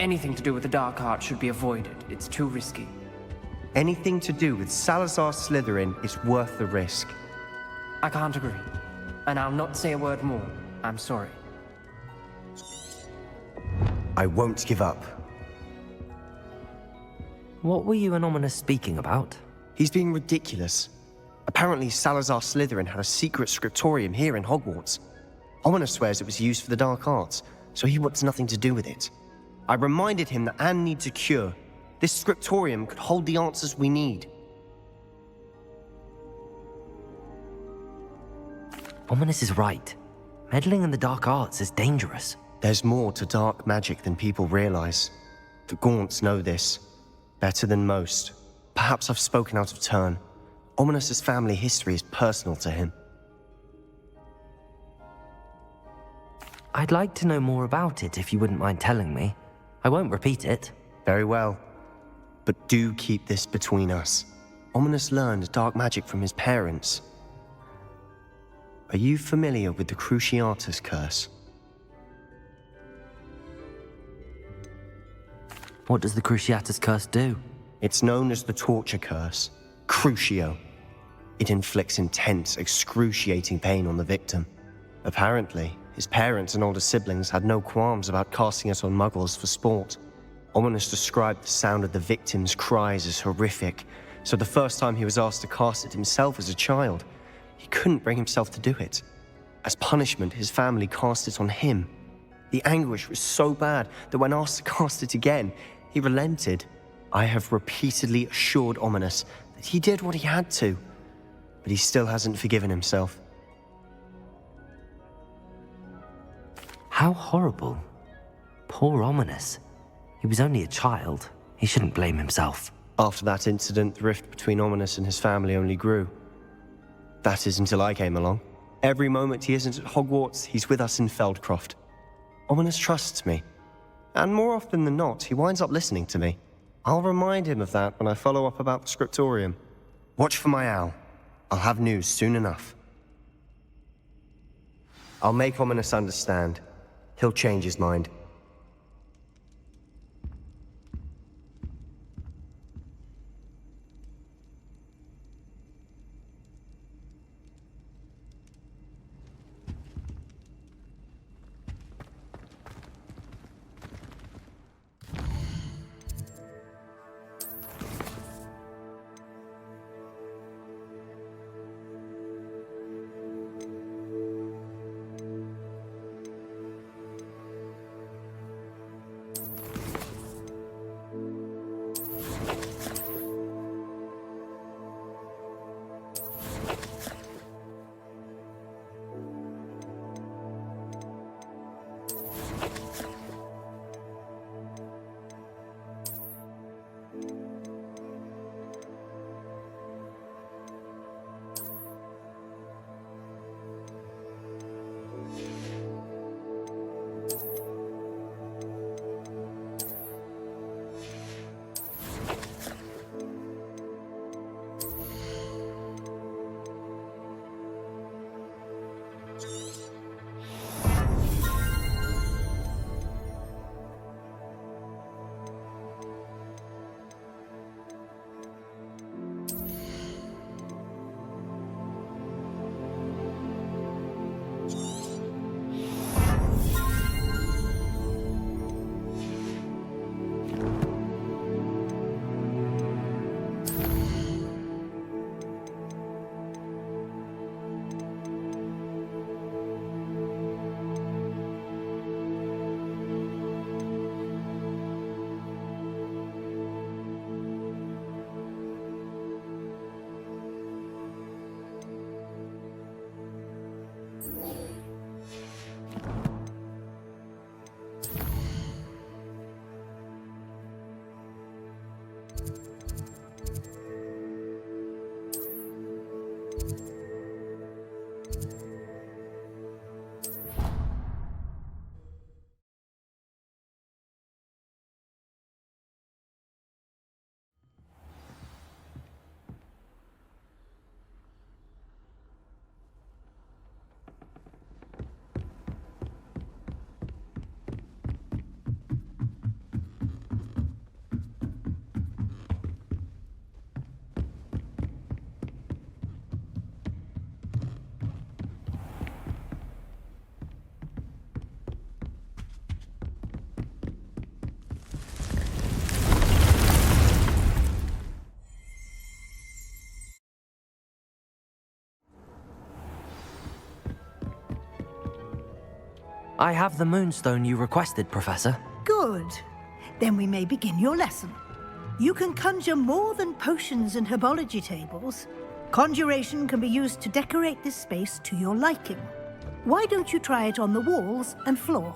Anything to do with the Dark Art should be avoided. It's too risky. Anything to do with Salazar Slytherin is worth the risk. I can't agree. And I'll not say a word more. I'm sorry. I won't give up. What were you and Ominous speaking about? He's being ridiculous. Apparently Salazar Slytherin had a secret scriptorium here in Hogwarts. Ominous swears it was used for the Dark Arts, so he wants nothing to do with it. I reminded him that Anne needs a cure. This scriptorium could hold the answers we need. Ominous is right. Meddling in the Dark Arts is dangerous. There's more to dark magic than people realize. The Gaunts know this. Better than most. Perhaps I've spoken out of turn. Ominous's family history is personal to him. I'd like to know more about it if you wouldn't mind telling me. I won't repeat it. Very well. But do keep this between us. Ominous learned dark magic from his parents. Are you familiar with the Cruciatus Curse? What does the Cruciatus Curse do? It's known as the Torture Curse, Crucio. It inflicts intense, excruciating pain on the victim. Apparently, his parents and older siblings had no qualms about casting it on muggles for sport. Ominous described the sound of the victim's cries as horrific, so the first time he was asked to cast it himself as a child, he couldn't bring himself to do it. As punishment, his family cast it on him. The anguish was so bad that when asked to cast it again, he relented. I have repeatedly assured Ominous that he did what he had to, but he still hasn't forgiven himself. How horrible. Poor Ominous. He was only a child. He shouldn't blame himself. After that incident, the rift between Ominous and his family only grew. That is until I came along. Every moment he isn't at Hogwarts, he's with us in Feldcroft. Ominous trusts me. And more often than not, he winds up listening to me. I'll remind him of that when I follow up about the scriptorium. Watch for my owl. I'll have news soon enough. I'll make Ominous understand. He'll change his mind. I have the moonstone you requested, Professor. Good. Then we may begin your lesson. You can conjure more than potions and herbology tables. Conjuration can be used to decorate this space to your liking. Why don't you try it on the walls and floor?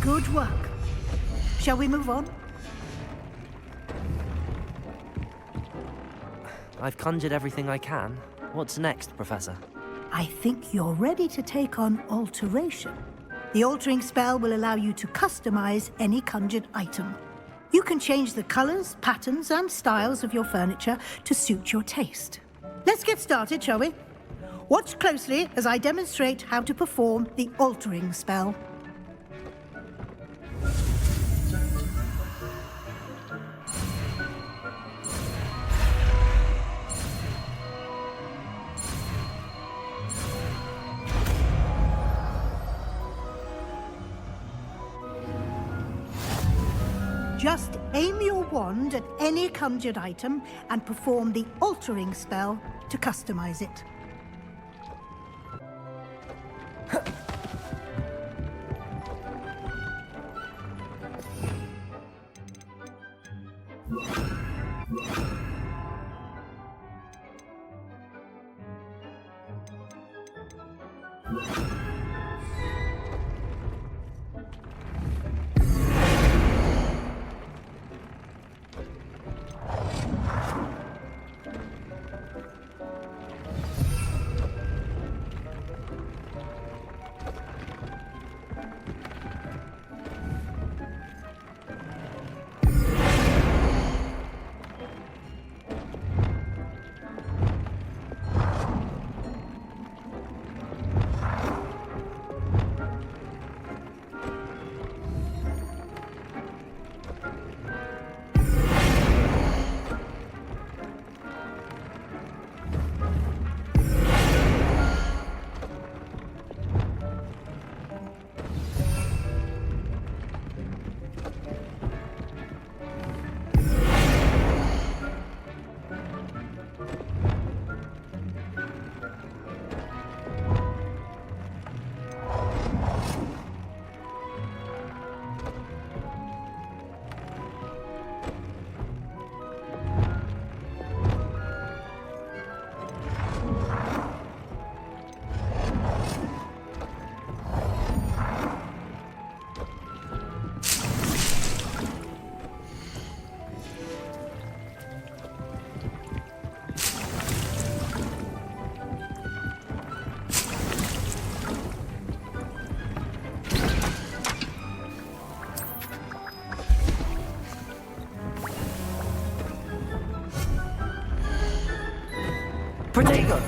Good work. Shall we move on? I've conjured everything I can. What's next, Professor? I think you're ready to take on alteration. The altering spell will allow you to customize any conjured item. You can change the colors, patterns, and styles of your furniture to suit your taste. Let's get started, shall we? Watch closely as I demonstrate how to perform the altering spell. Just aim your wand at any conjured item and perform the altering spell to customize it. Protego!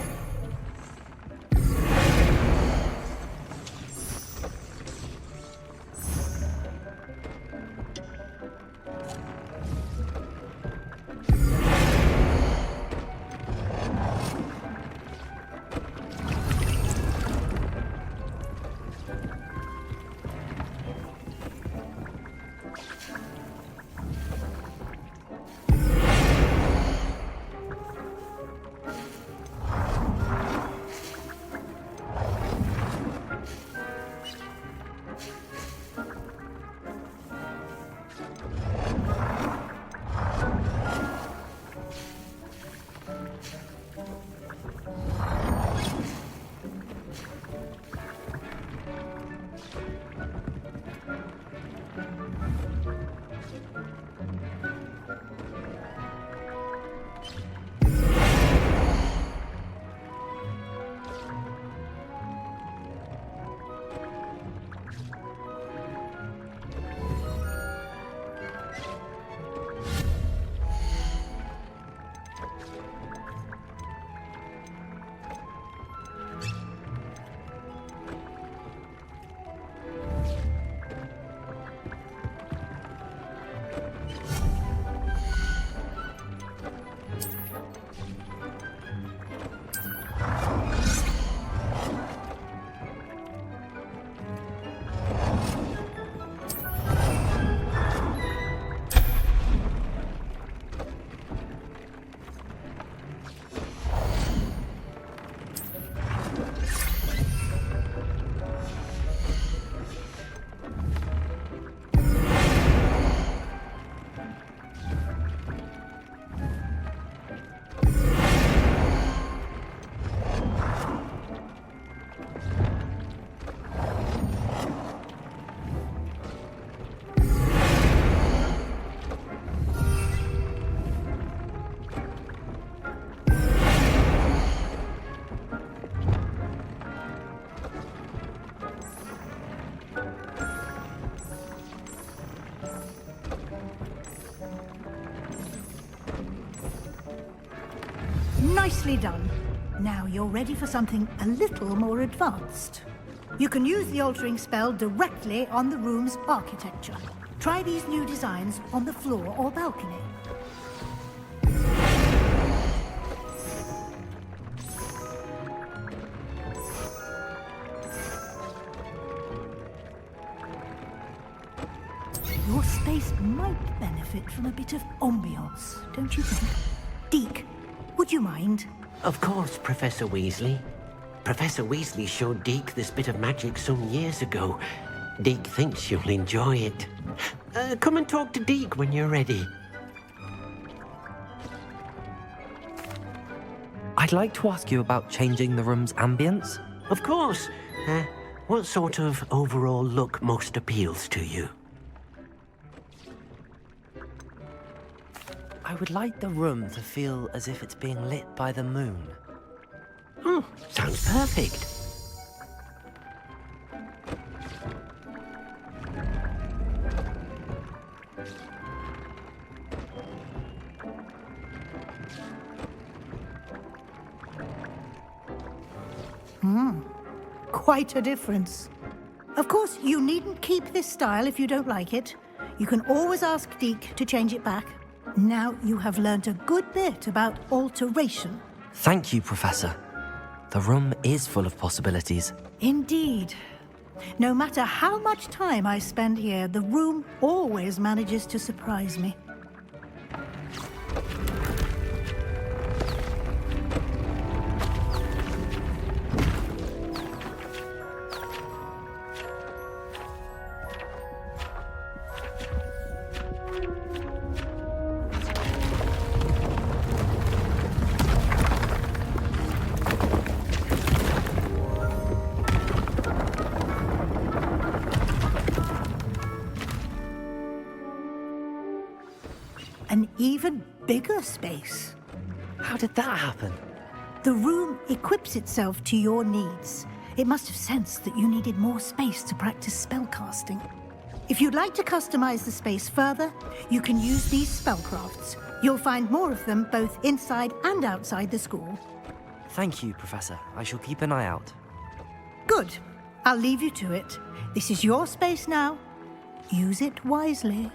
Nicely done. Now you're ready for something a little more advanced. You can use the altering spell directly on the room's architecture. Try these new designs on the floor or balcony. Your space might benefit from a bit of ambiance, don't you think? Deke, would you mind? Of course, Professor Weasley. Professor Weasley showed Deke this bit of magic some years ago. Deke thinks you'll enjoy it. Come and talk to Deke when you're ready. I'd like to ask you about changing the room's ambience. Of course. What sort of overall look most appeals to you? I would like the room to feel as if it's being lit by the moon. Sounds perfect. Quite a difference. Of course, you needn't keep this style if you don't like it. You can always ask Deke to change it back. Now you have learnt a good bit about alteration. Thank you, Professor. The room is full of possibilities. Indeed. No matter how much time I spend here, the room always manages to surprise me. An even bigger space. How did that happen? The room equips itself to your needs. It must have sensed that you needed more space to practice spellcasting. If you'd like to customize the space further, you can use these spellcrafts. You'll find more of them both inside and outside the school. Thank you, Professor. I shall keep an eye out. Good. I'll leave you to it. This is your space now. Use it wisely.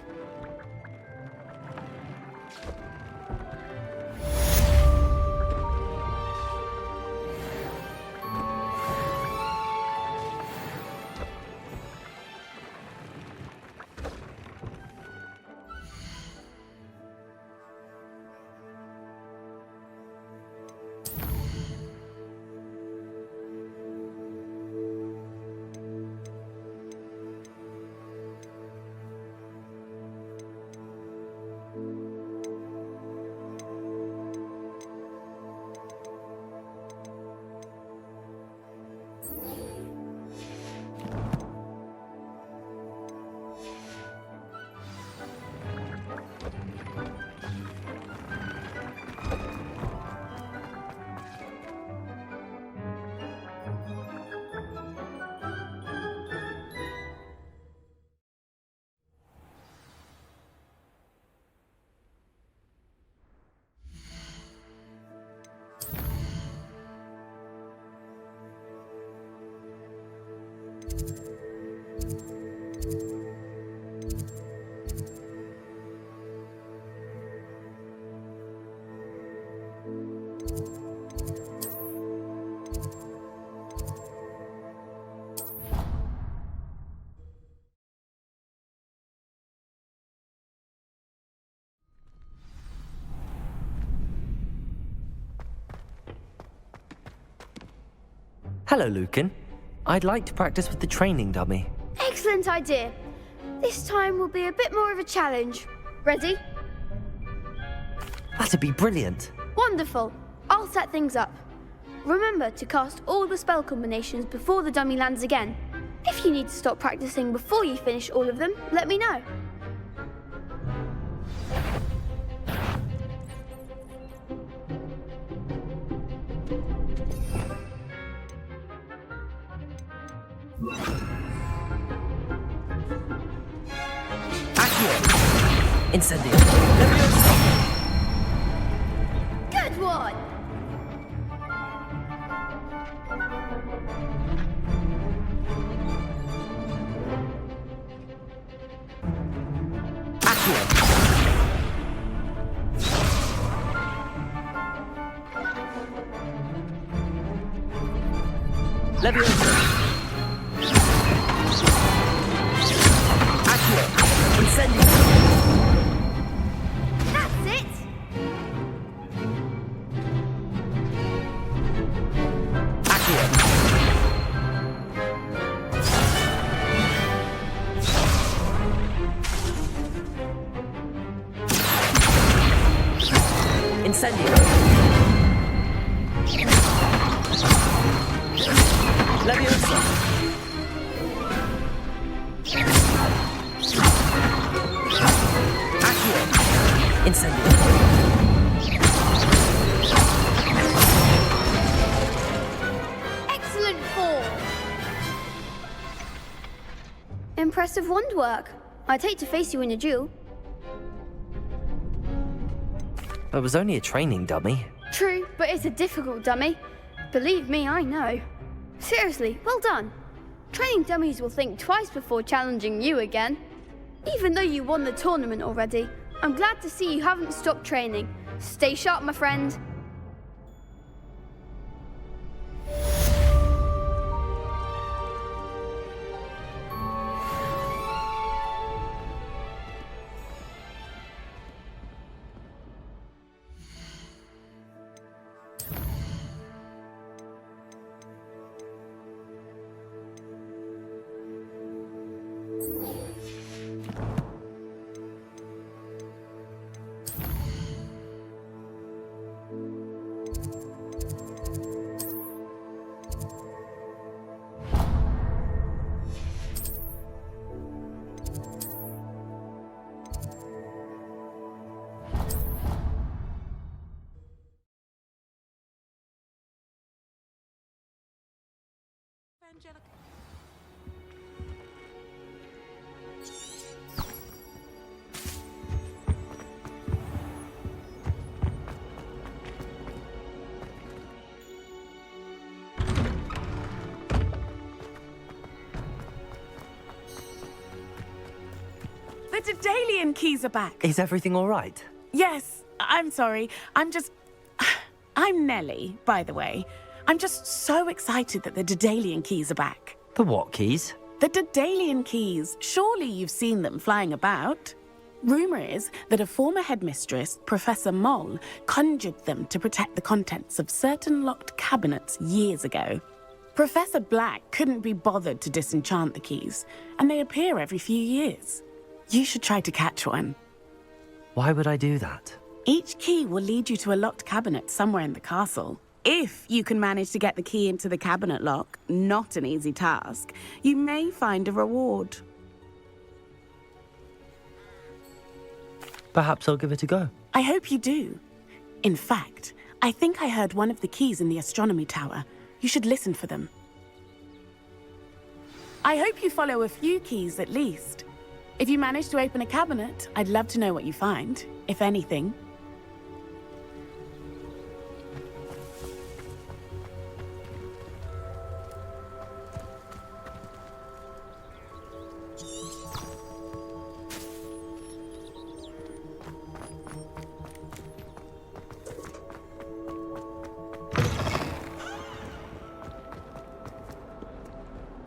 Hello, Lucan. I'd like to practice with the training dummy. Excellent idea. This time will be a bit more of a challenge. Ready? That'd be brilliant. Wonderful. I'll set things up. Remember to cast all the spell combinations before the dummy lands again. If you need to stop practicing before you finish all of them, let me know. Incendio. Good one! Leviosa. Accio. Incendio. That's it! Accio. Incendio. Leviosa. Accio. Incendio. Excellent form! Impressive wand work. I'd hate to face you in a duel. It was only a training dummy. True, but it's a difficult dummy. Believe me, I know. Seriously, well done. Training dummies will think twice before challenging you again. Even though you won the tournament already, I'm glad to see you haven't stopped training. Stay sharp, my friend. Daedalian keys are back. Is everything all right? Yes, I'm sorry. I'm Nellie, by the way. I'm just so excited that the Daedalian keys are back. The what keys? The Daedalian keys. Surely you've seen them flying about. Rumor is that a former headmistress, Professor Moll, conjured them to protect the contents of certain locked cabinets years ago. Professor Black couldn't be bothered to disenchant the keys, and they appear every few years. You should try to catch one. Why would I do that? Each key will lead you to a locked cabinet somewhere in the castle. If you can manage to get the key into the cabinet lock, not an easy task, you may find a reward. Perhaps I'll give it a go. I hope you do. In fact, I think I heard one of the keys in the astronomy tower. You should listen for them. I hope you follow a few keys at least. If you manage to open a cabinet, I'd love to know what you find, if anything.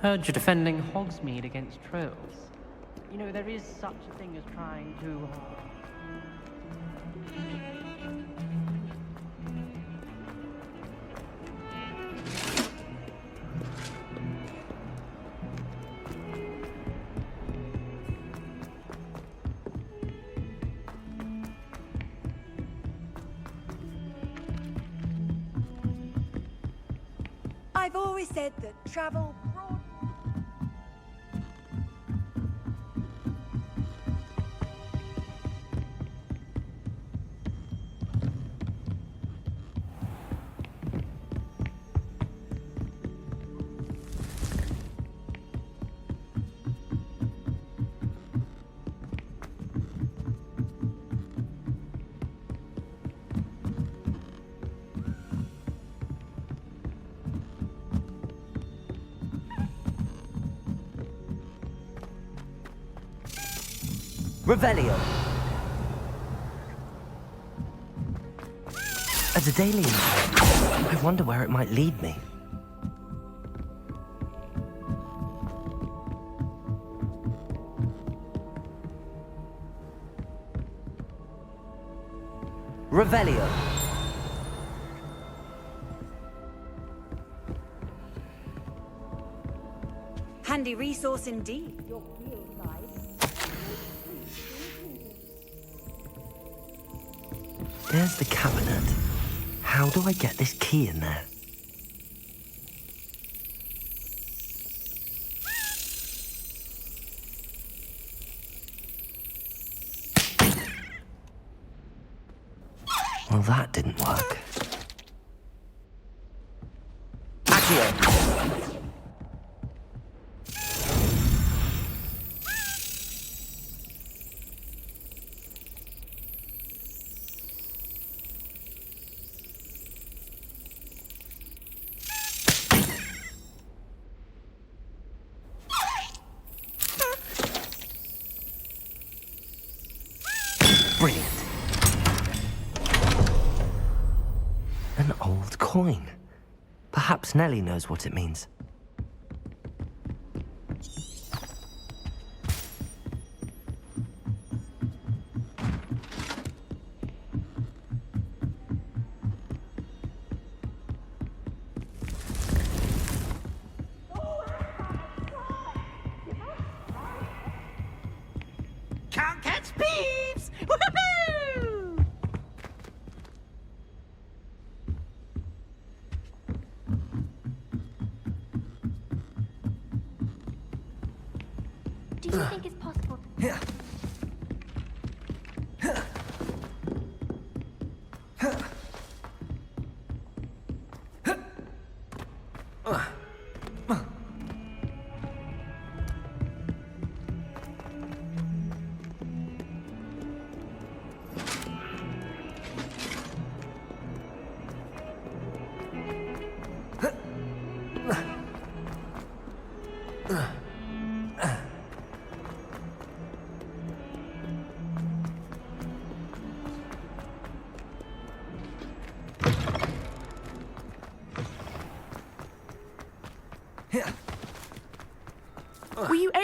Heard you're defending Hogsmeade against trolls. You know, there is such a thing as trying to... I've always said that travel broad... Revelio! A Daedalian. I wonder where it might lead me. Revelio! Handy resource indeed. There's the cabinet. How do I get this key in there? Well, that didn't work. Accio! Brilliant. An old coin. Perhaps Nellie knows what it means. Can't catch peeps! Woohoo! Do you think it's possible?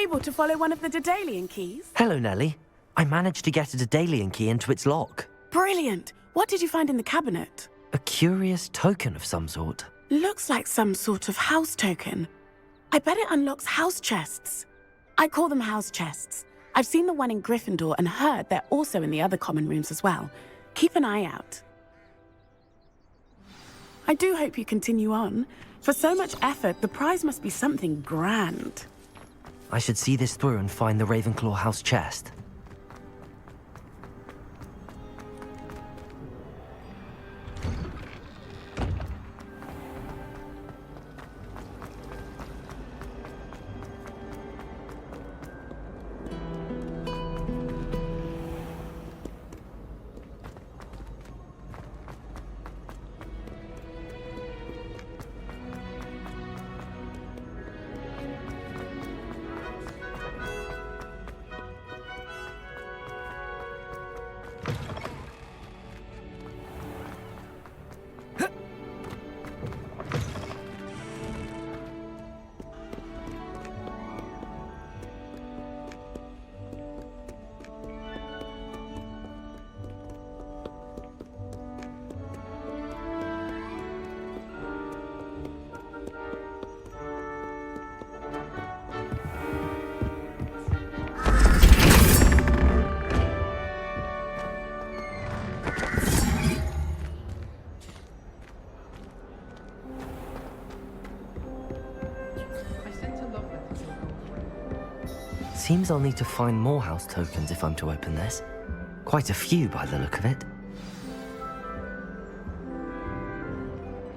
able to follow one of the Daedalian keys? Hello, Nellie. I managed to get a Daedalian key into its lock. Brilliant! What did you find in the cabinet? A curious token of some sort. Looks like some sort of house token. I bet it unlocks house chests. I call them house chests. I've seen the one in Gryffindor and heard they're also in the other common rooms as well. Keep an eye out. I do hope you continue on. For so much effort, the prize must be something grand. I should see this through and find the Ravenclaw house chest. Seems I'll need to find more house tokens if I'm to open this. Quite a few by the look of it.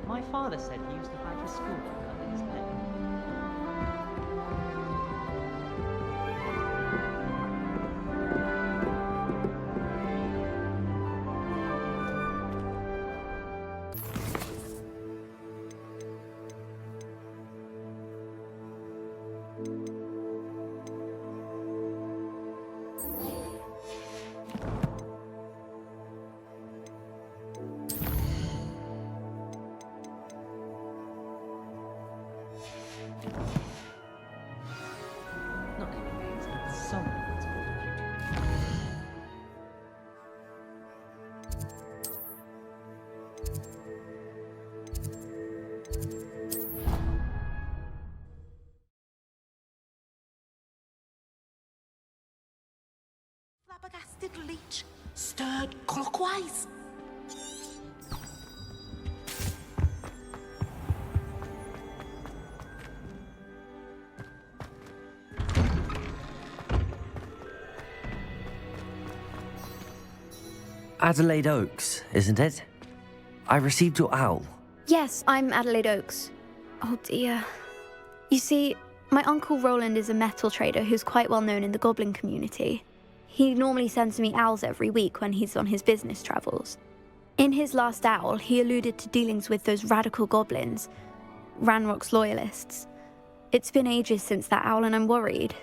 My father said he used to fight for school under his name. Not convinced, but someone's going to. Flabbergasted leech, stirred clockwise. Adelaide Oaks, isn't it? I received your owl. Yes, I'm Adelaide Oaks. Oh dear. You see, my Uncle Roland is a metal trader who's quite well known in the goblin community. He normally sends me owls every week when he's on his business travels. In his last owl, he alluded to dealings with those radical goblins, Ranrock's loyalists. It's been ages since that owl and I'm worried.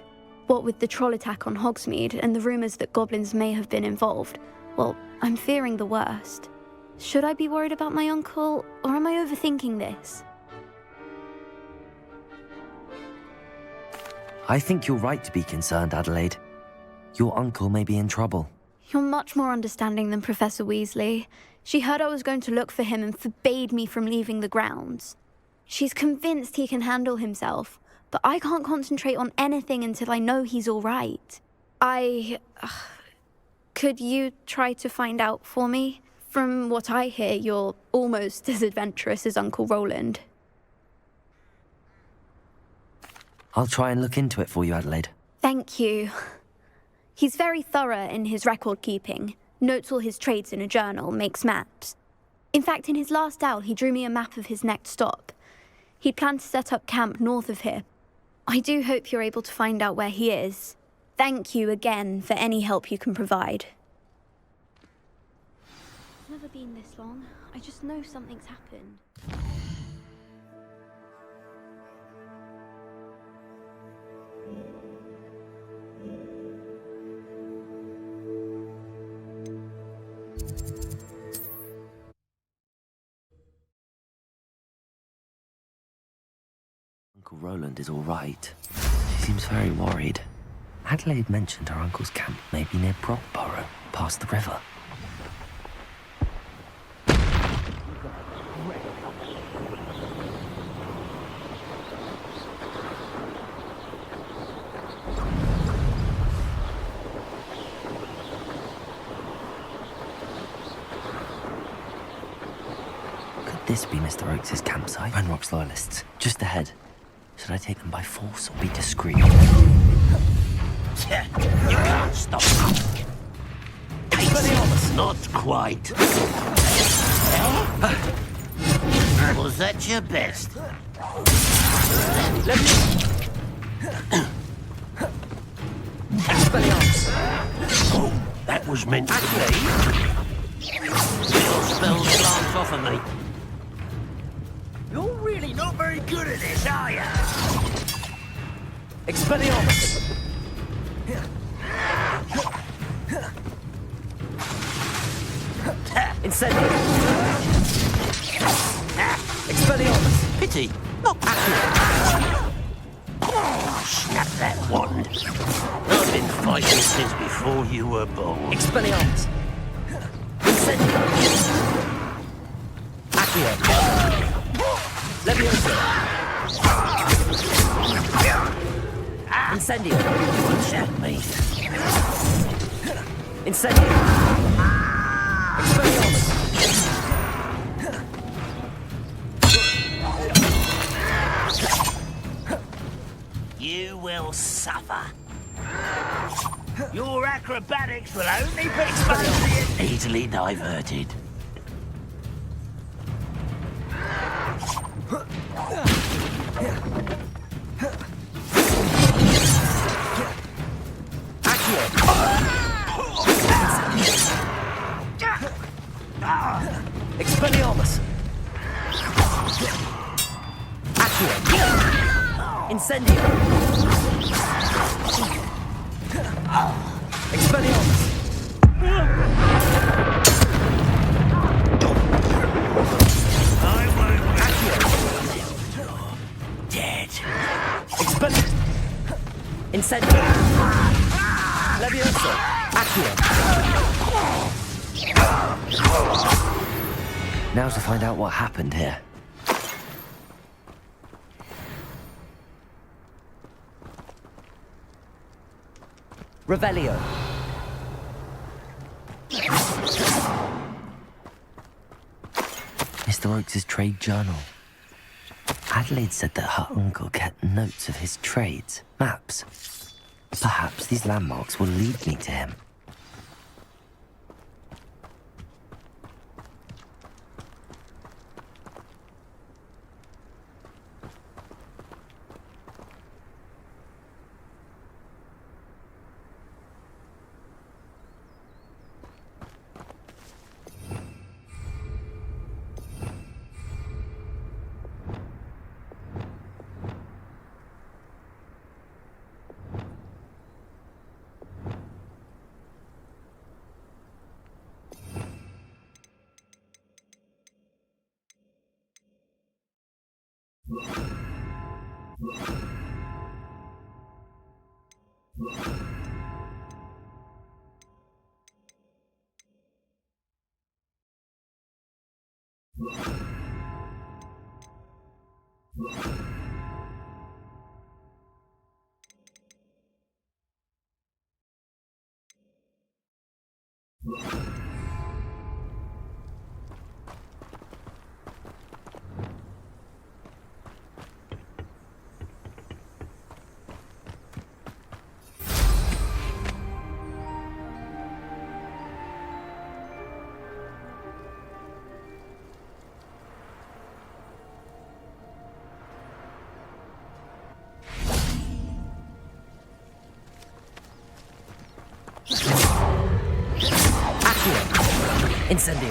What with the troll attack on Hogsmeade and the rumours that goblins may have been involved, well, I'm fearing the worst. Should I be worried about my uncle, or am I overthinking this? I think you're right to be concerned, Adelaide. Your uncle may be in trouble. You're much more understanding than Professor Weasley. She heard I was going to look for him and forbade me from leaving the grounds. She's convinced he can handle himself, but I can't concentrate on anything until I know he's all right. Could you try to find out for me? From what I hear, you're almost as adventurous as Uncle Roland. I'll try and look into it for you, Adelaide. Thank you. He's very thorough in his record keeping, notes all his trades in a journal, makes maps. In fact, in his last owl, he drew me a map of his next stop. He'd planned to set up camp north of here. I do hope you're able to find out where he is. Thank you again for any help you can provide. It's never been this long. I just know something's happened. Uncle Roland is all right. seems very worried. Adelaide mentioned her uncle's camp may be near Brockborough, past the river. Could this be Mr. Oakes' campsite? Ranrock's loyalists, just ahead. Should I take them by force or be discreet? You can't stop us. Not quite. Was that your best? Oh, that was meant to be. Your spells glance off of me. You're really not very good at this, are you? Expelliarmus! Incendio! Expelliarmus! Pity, not accurate. Oh, snap that wand. I've been fighting since before you were born. Expelliarmus! Incendio! Accio! Levioso! Incendio! Watch at me. Incendio! Expelliarmus! You will suffer. Your acrobatics will only be exposed. Easily diverted. Expelliarmus! Accio! Incendio! Expelliarmus! I won't. Accio! Dead. Expelliarmus! Incendio! Levioso! Accio! Now to find out what happened here. Revelio. Mr. Oakes' trade journal. Adelaide said that her uncle kept notes of his trades, maps. Perhaps these landmarks will lead me to him. Incendio.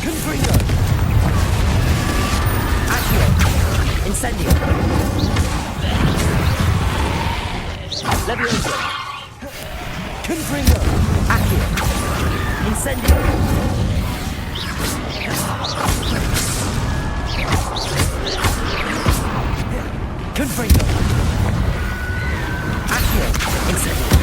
Confringo. Accio. Incendio. Levioso. Confringo. Accio. Incendio. Confringo! Accio! Incendio!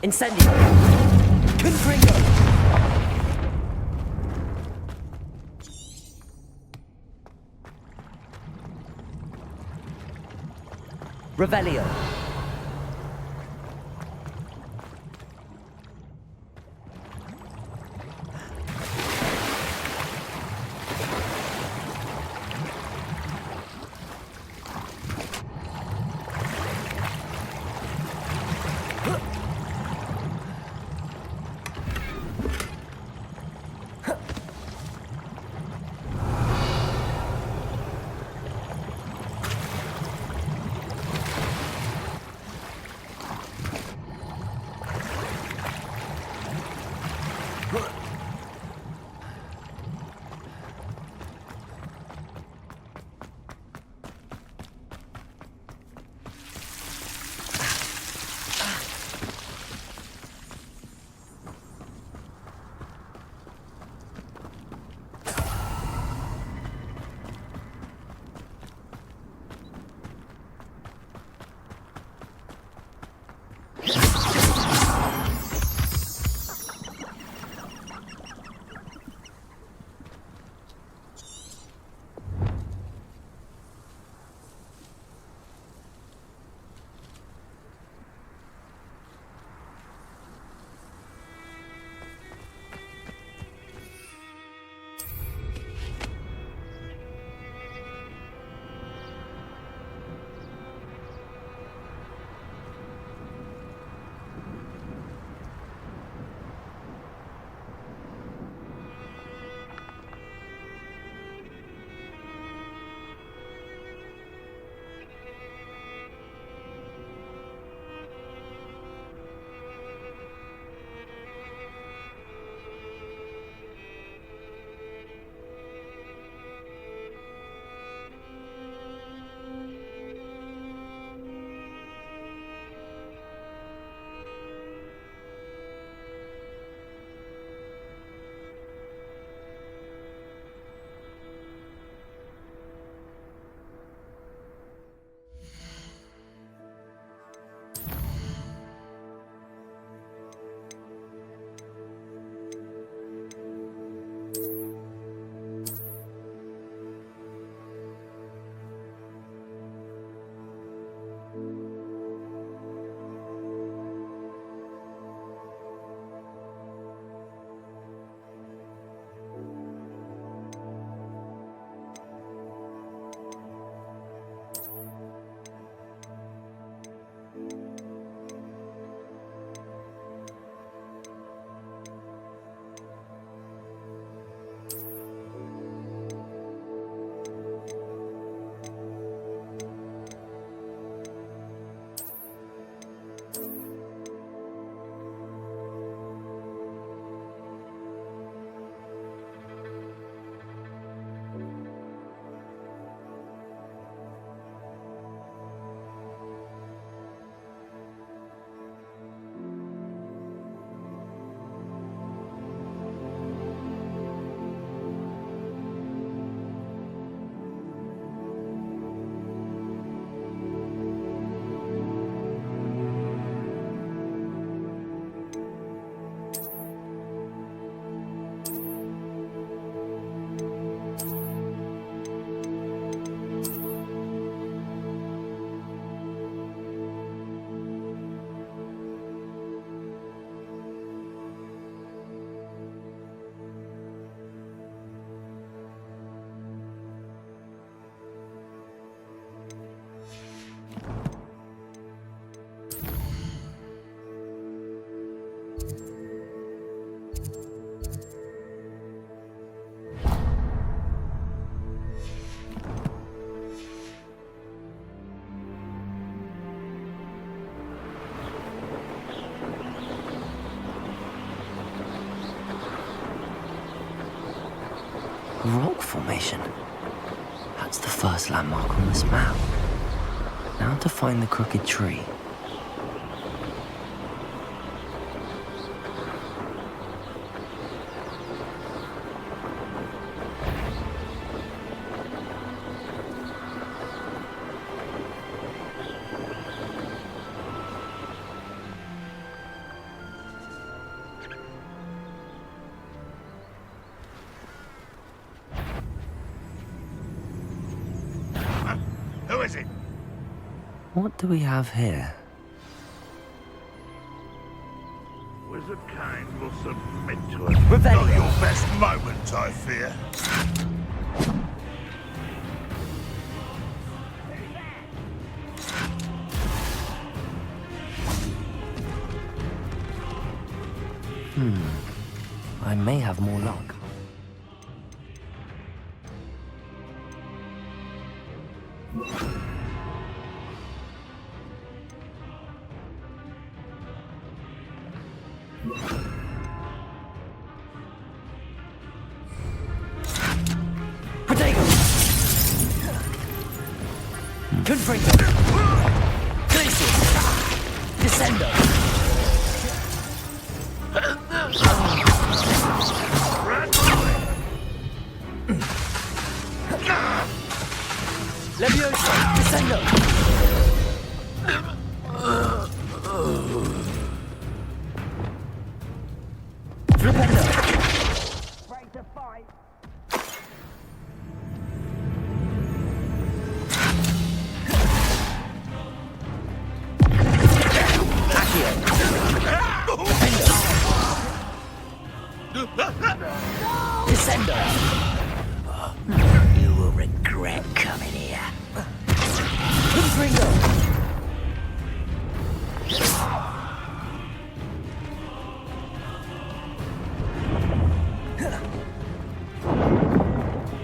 Incendio! Confringo! Revelio! rock formation. That's the first landmark on this map. Now to find the crooked tree. Who is it? What do we have here? Wizard Kane will submit to it. Not your best moment, I fear. I may have more luck. Potato! Confringo! Glacius! Descendo! Leviosa! Descendo! Flipendo! Break the fight! Accio! Descendo! You will regret coming here. Confringo!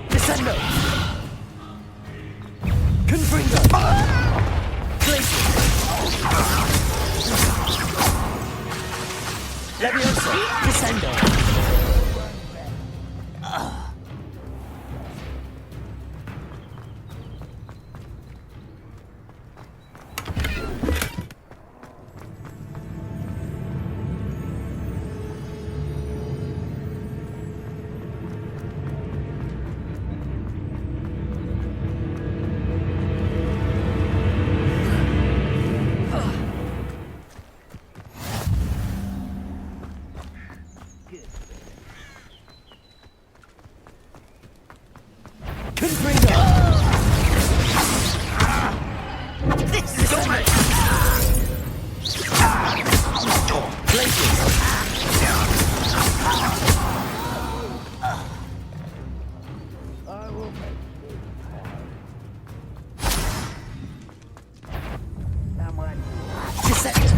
Descendo! Confringo! Glacius! Leviosa! Descendo!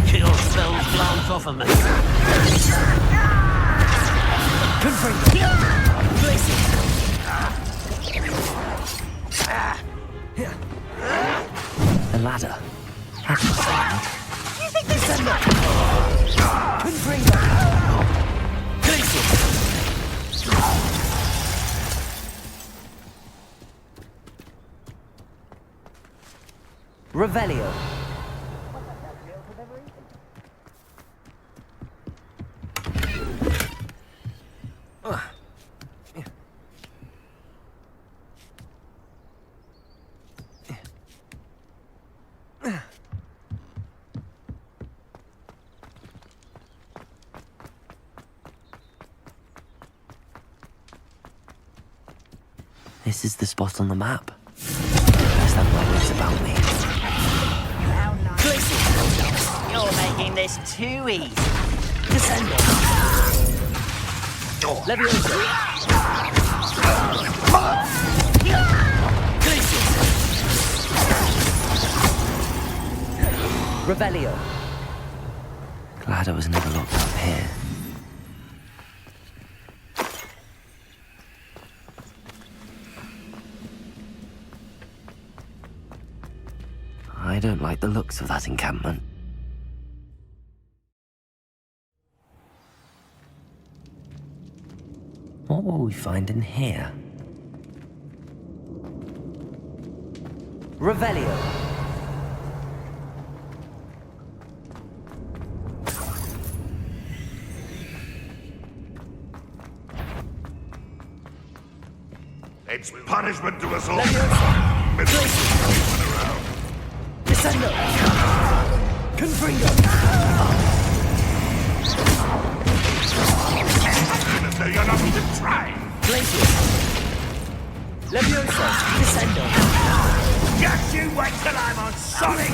Kill those blowns off of me. The ladder. That's not bad. You think this is Confringo! Glacius! Revelio. This is the spot on the map. Must have my wits about me. how nice. You're making this too easy. Descendo! Leviosa! Glacius! Revelio! Glad I was never locked up here. I don't like the looks of that encampment. What will we find in here? Revelio. It's punishment to us all. Descendo. Confringo. You're not even trying. Glacius. Levioso. Descendo. Just you wait till I'm on Sonic.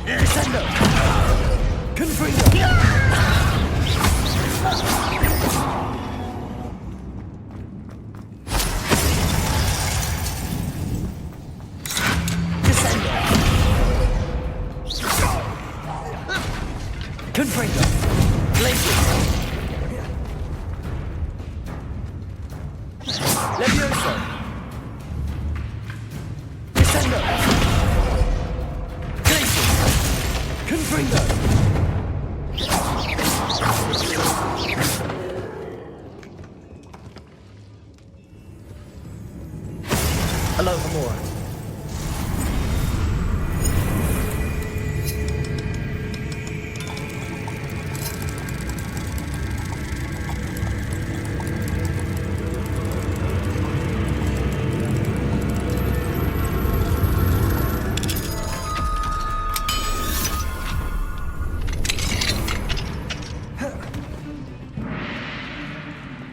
Descendo. Confringo. Confringo. Glacius. Levioso. Descendo. Glacius. Confringo. Hello, Hamura.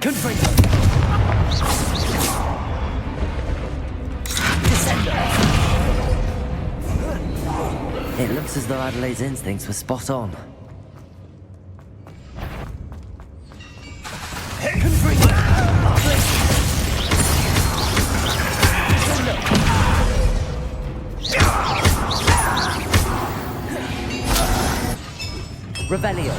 Confringo. Descendo. It looks as though Adelaide's instincts were spot on. Confringo. Descendo. Revelio.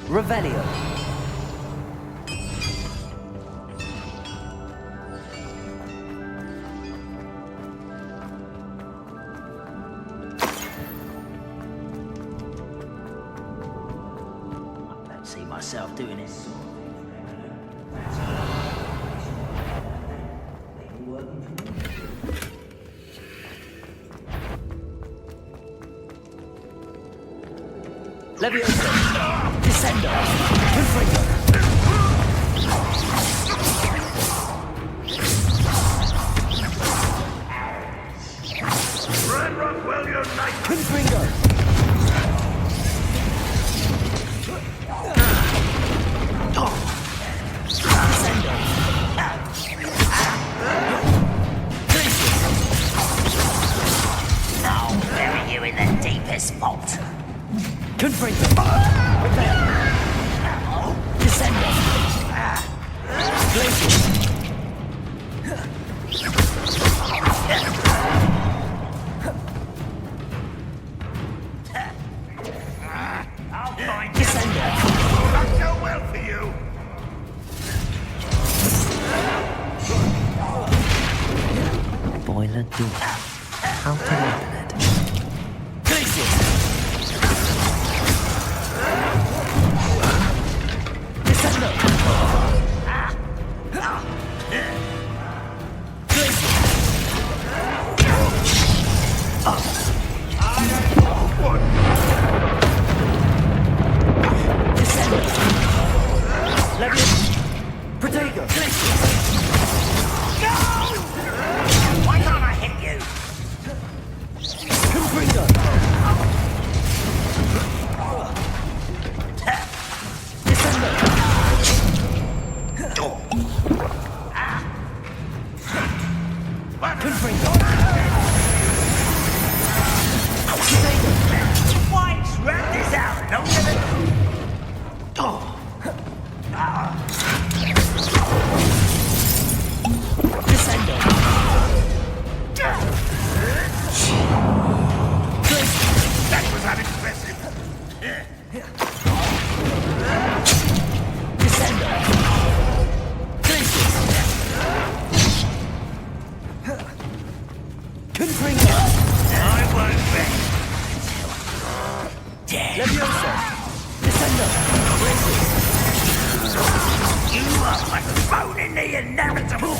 Revelio. I don't see myself doing it. Levioso. Descendo. Confringo. Red Rockwell unite. Confringo. Descendo. I'll bury you in the deepest vault. Confringo. Descendo. Glacius. I'll find you. Descendo. Not go well for you. Boiler door. How to open it? Glacius. Descendo. Descendo. Levioso. Protego. Why can't I hit you? Confringo. Descendo. Confringo. postponing the inevitable.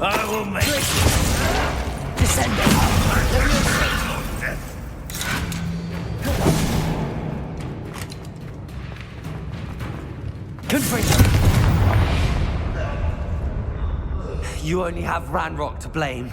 I will make You only have Ranrock to blame.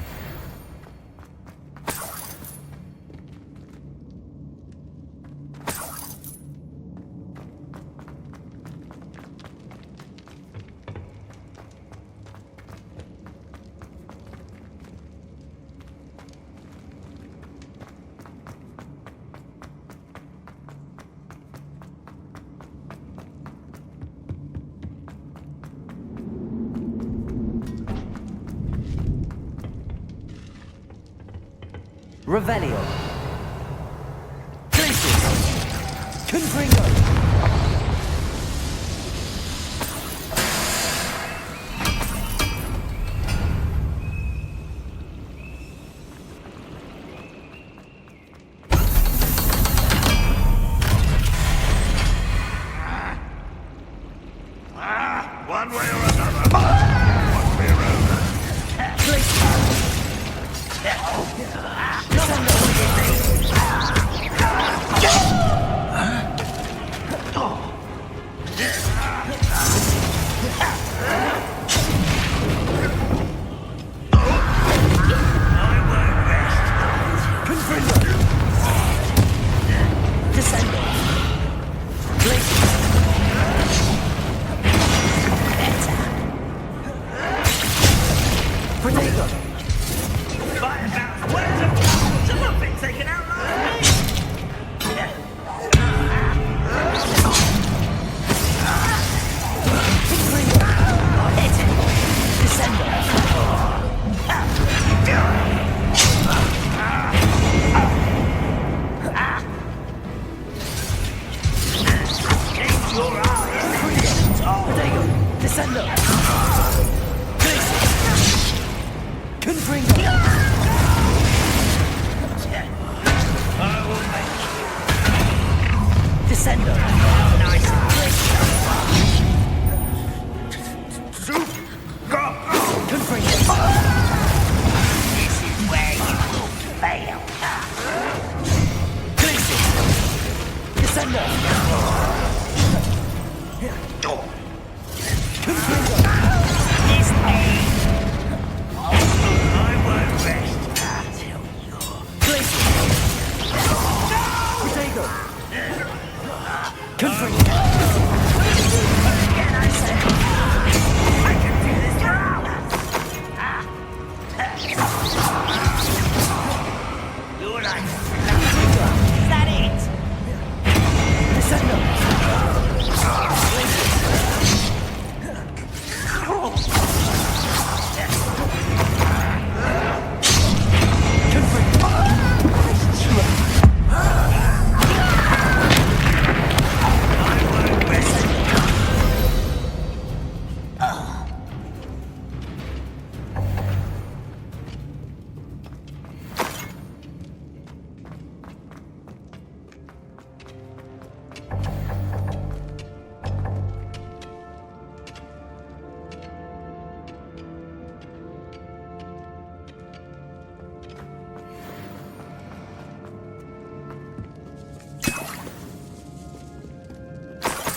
Revelio. Glacius. Confringo. One way or another. Must be around.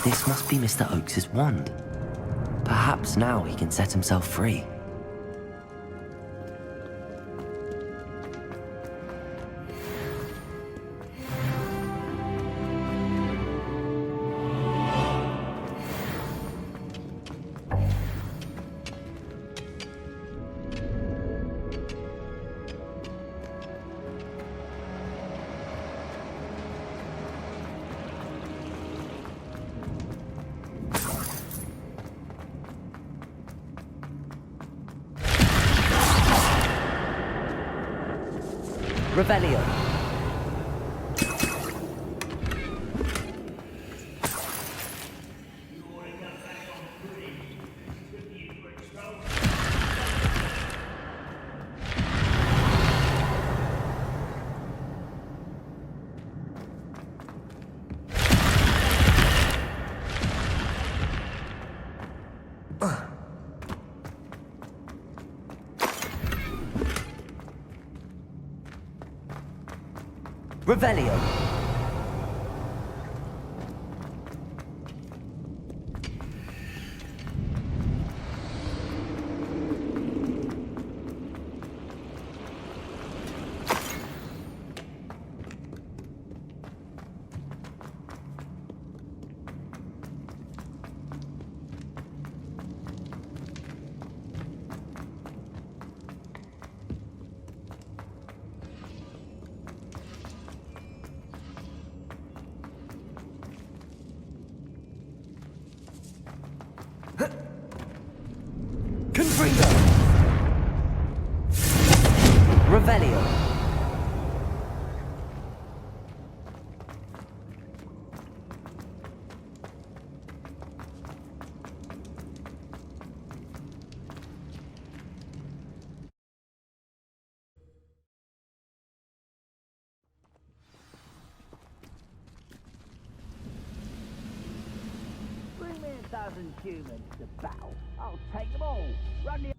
This must be Mr. Oakes's wand. Perhaps now he can set himself free. Revelio. Revelio. Confringo. Revelio. Bring me 1,000 humans to battle. I'll take them all. Run the...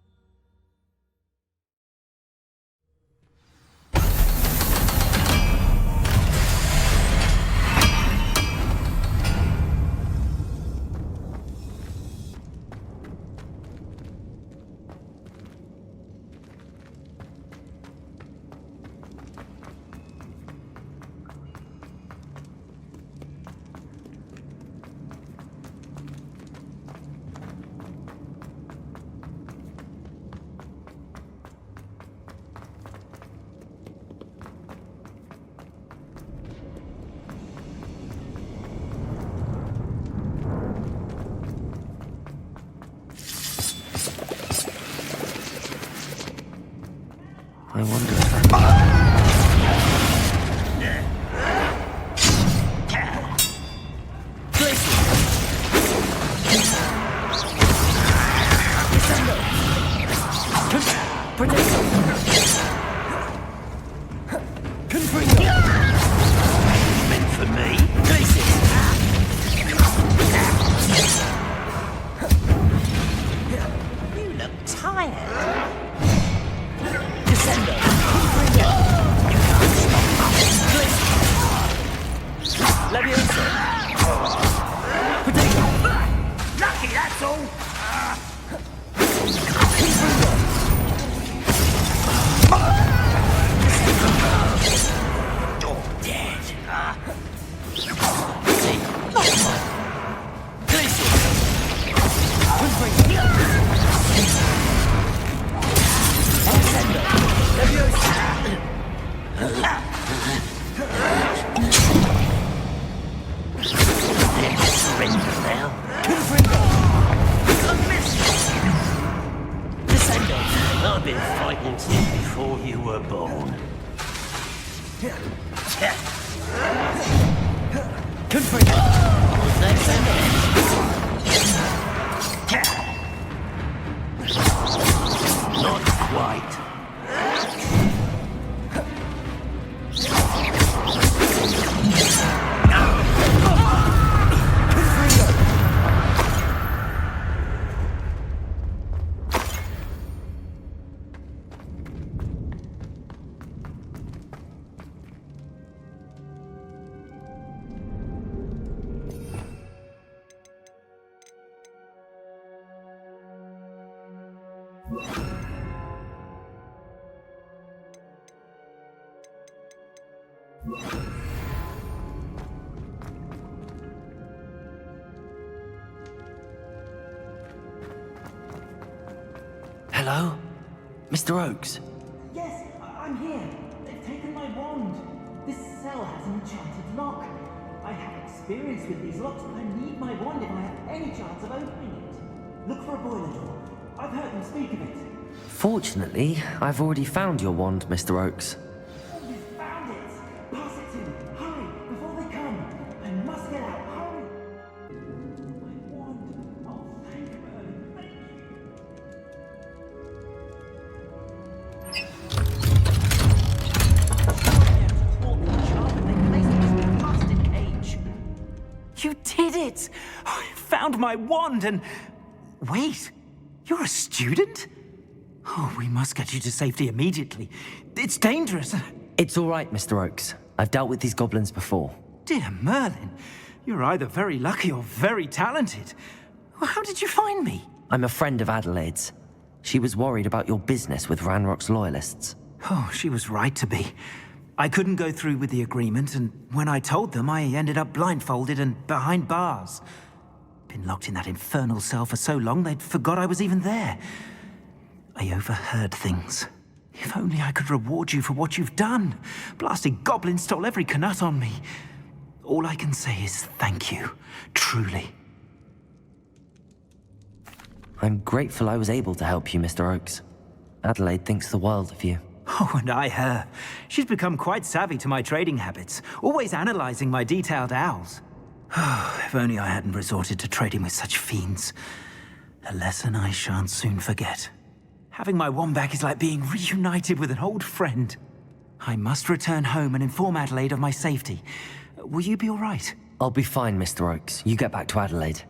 I wonder I've been fighting since before you were born. Not quite. Hello? Mr. Oakes? Yes, I'm here. They've taken my wand. This cell has an enchanted lock. I have experience with these locks, but I need my wand if I have any chance of opening it. Look for a boiler door. I've heard them speak of it. Fortunately, I've already found your wand, Mr. Oakes. Oh, you found it! Pass it to me. Hurry, before they come. I must get out. Hurry! My wand. Oh, thank you, Merlin. Thank you. You did it! I found my wand and... Wait, you're a student? Oh, we must get you to safety immediately. It's dangerous. It's all right, Mr. Oakes. I've dealt with these goblins before. Dear Merlin, you're either very lucky or very talented. Well, how did you find me? I'm a friend of Adelaide's. She was worried about your business with Ranrock's loyalists. Oh, she was right to be. I couldn't go through with the agreement, and when I told them, I ended up blindfolded and behind bars. Been locked in that infernal cell for so long, they'd forgot I was even there. I overheard things. If only I could reward you for what you've done. Blasted goblins stole every Knut on me. All I can say is thank you, truly. I'm grateful I was able to help you, Mr. Oakes. Adelaide thinks the world of you. Oh, and I her. She's become quite savvy to my trading habits, always analyzing my detailed owls. If only I hadn't resorted to trading with such fiends. A lesson I shan't soon forget. Having my wand back is like being reunited with an old friend. I must return home and inform Adelaide of my safety. Will you be all right? I'll be fine, Mr. Oakes. You get back to Adelaide.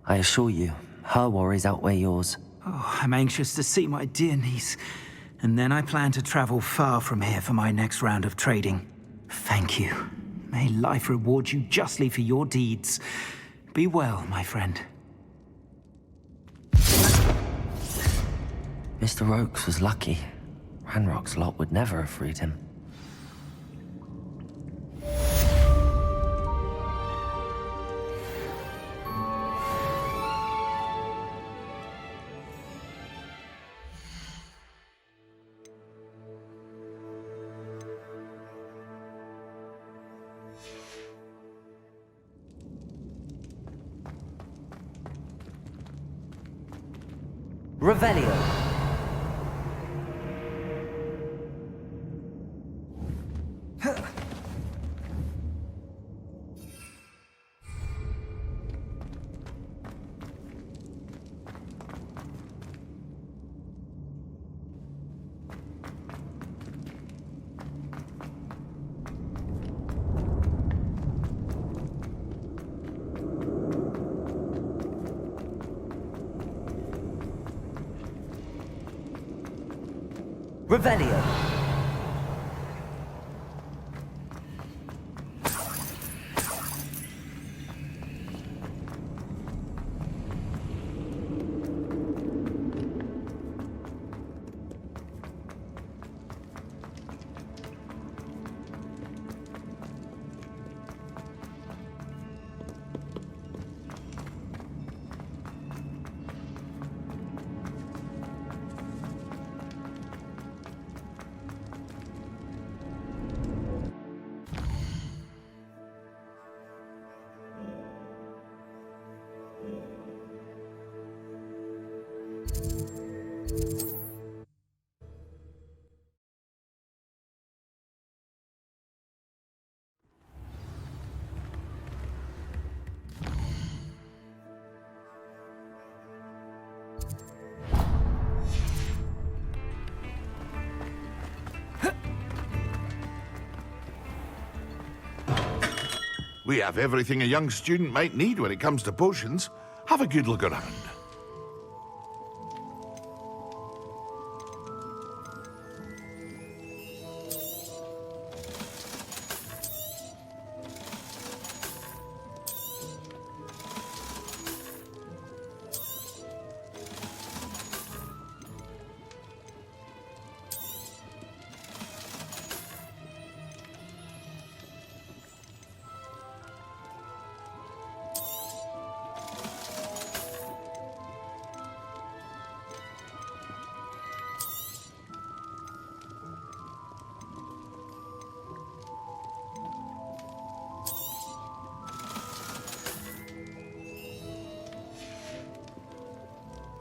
I assure you, her worries outweigh yours. Oh, I'm anxious to see my dear niece. And then I plan to travel far from here for my next round of trading. Thank you. May life reward you justly for your deeds. Be well, my friend. Mr. Oakes was lucky. Ranrock's lot would never have freed him. Revelio. Revelio. We have everything a young student might need when it comes to potions. Have a good look around.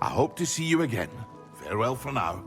I hope to see you again. Farewell for now.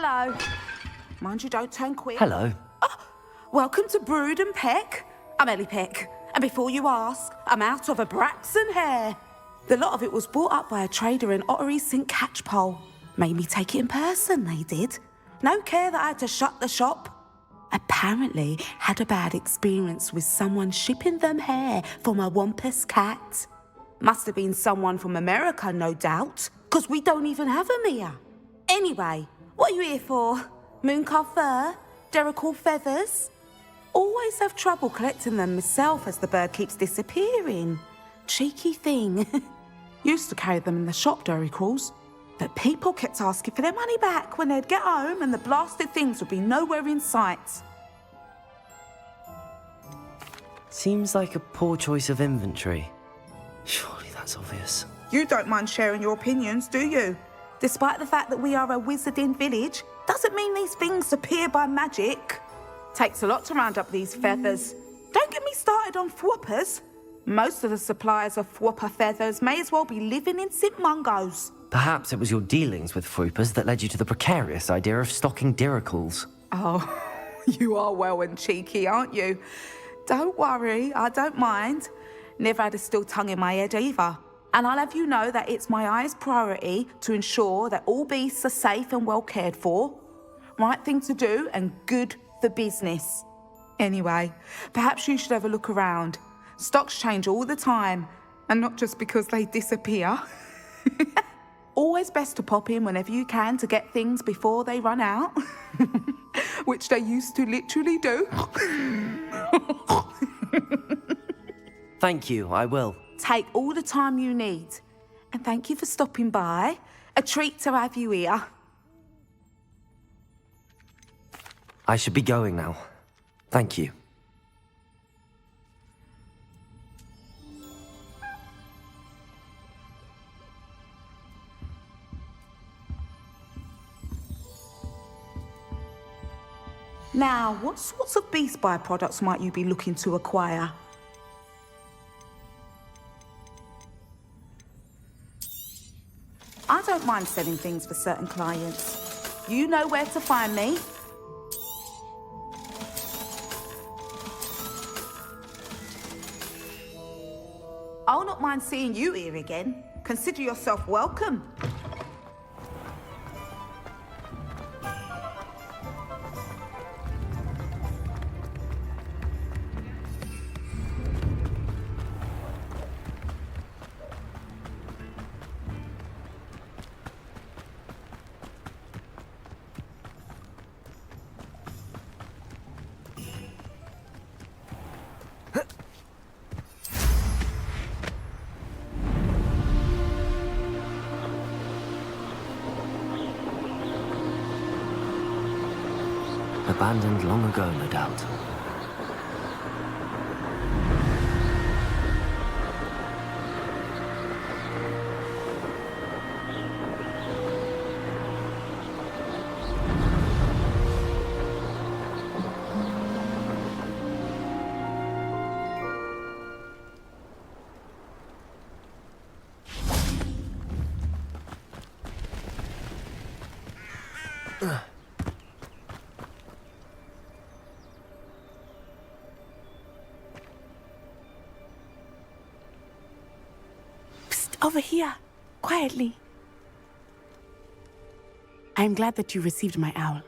Hello. Mind you, don't turn quick. Hello. Welcome to Brood and Peck. I'm Ellie Peck. And before you ask, I'm out of a Braxton hair. The lot of it was bought up by a trader in Ottery St. Catchpole. Made me take it in person, they did. No care that I had to shut the shop. Apparently had a bad experience with someone shipping them hair for my Wampus cat. Must have been someone from America, no doubt, because we don't even have them here. Anyway, what are you here for? Mooncarved fur? Derrickal feathers? Always have trouble collecting them myself as the bird keeps disappearing. Cheeky thing. Used to carry them in the shop, Derricals. But people kept asking for their money back when they'd get home and the blasted things would be nowhere in sight. Seems like a poor choice of inventory. Surely that's obvious. You don't mind sharing your opinions, do you? Despite the fact that we are a wizarding village, doesn't mean these things appear by magic. Takes a lot to round up these feathers. Don't get me started on thwoppers. Most of the suppliers of thwopper feathers may as well be living in St. Mungo's. Perhaps it was your dealings with Thwoppers that led you to the precarious idea of stocking Derricals. Oh, you are well and cheeky, aren't you? Don't worry, I don't mind. Never had a still tongue in my head either. And I'll have you know that it's my highest priority to ensure that all beasts are safe and well cared for. Right thing to do and good for business. Anyway, perhaps you should have a look around. Stocks change all the time, and not just because they disappear. Always best to pop in whenever you can to get things before they run out. Which they used to literally do. Thank you, I will. Take all the time you need. And thank you for stopping by. A treat to have you here. I should be going now. Thank you. Now, what sorts of beast byproducts might you be looking to acquire? I don't mind selling things for certain clients. You know where to find me. I'll not mind seeing you here again. Consider yourself welcome. Abandoned long ago, no doubt. Over here, quietly. I'm glad that you received my owl.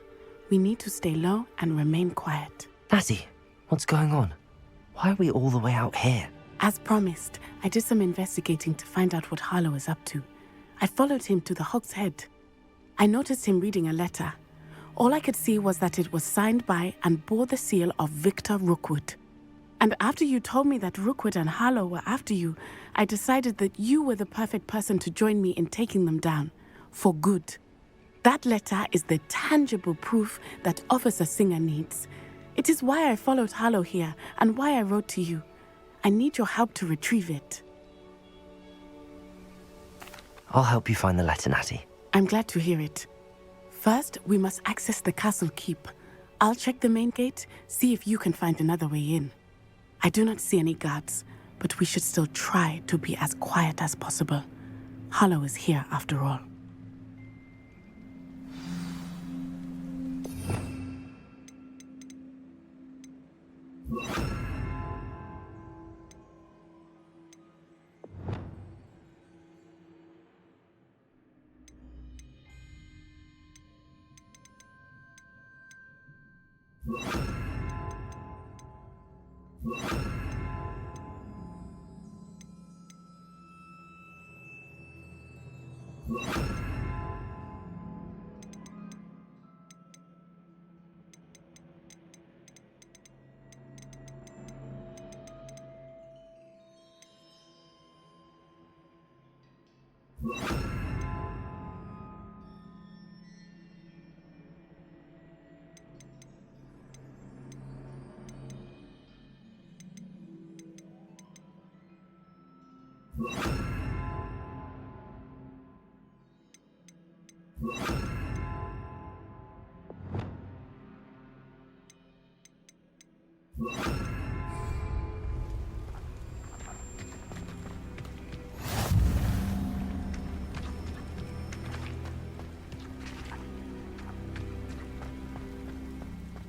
We need to stay low and remain quiet. Natty, what's going on? Why are we all the way out here? As promised, I did some investigating to find out what Harlow is up to. I followed him to the Hog's Head. I noticed him reading a letter. All I could see was that it was signed by and bore the seal of Victor Rookwood. And after you told me that Rookwood and Harlow were after you, I decided that you were the perfect person to join me in taking them down. For good. That letter is the tangible proof that Officer Singer needs. It is why I followed Harlow here and why I wrote to you. I need your help to retrieve it. I'll help you find the letter, Natty. I'm glad to hear it. First, we must access the castle keep. I'll check the main gate, see if you can find another way in. I do not see any guards, but we should still try to be as quiet as possible. Harlow is here after all.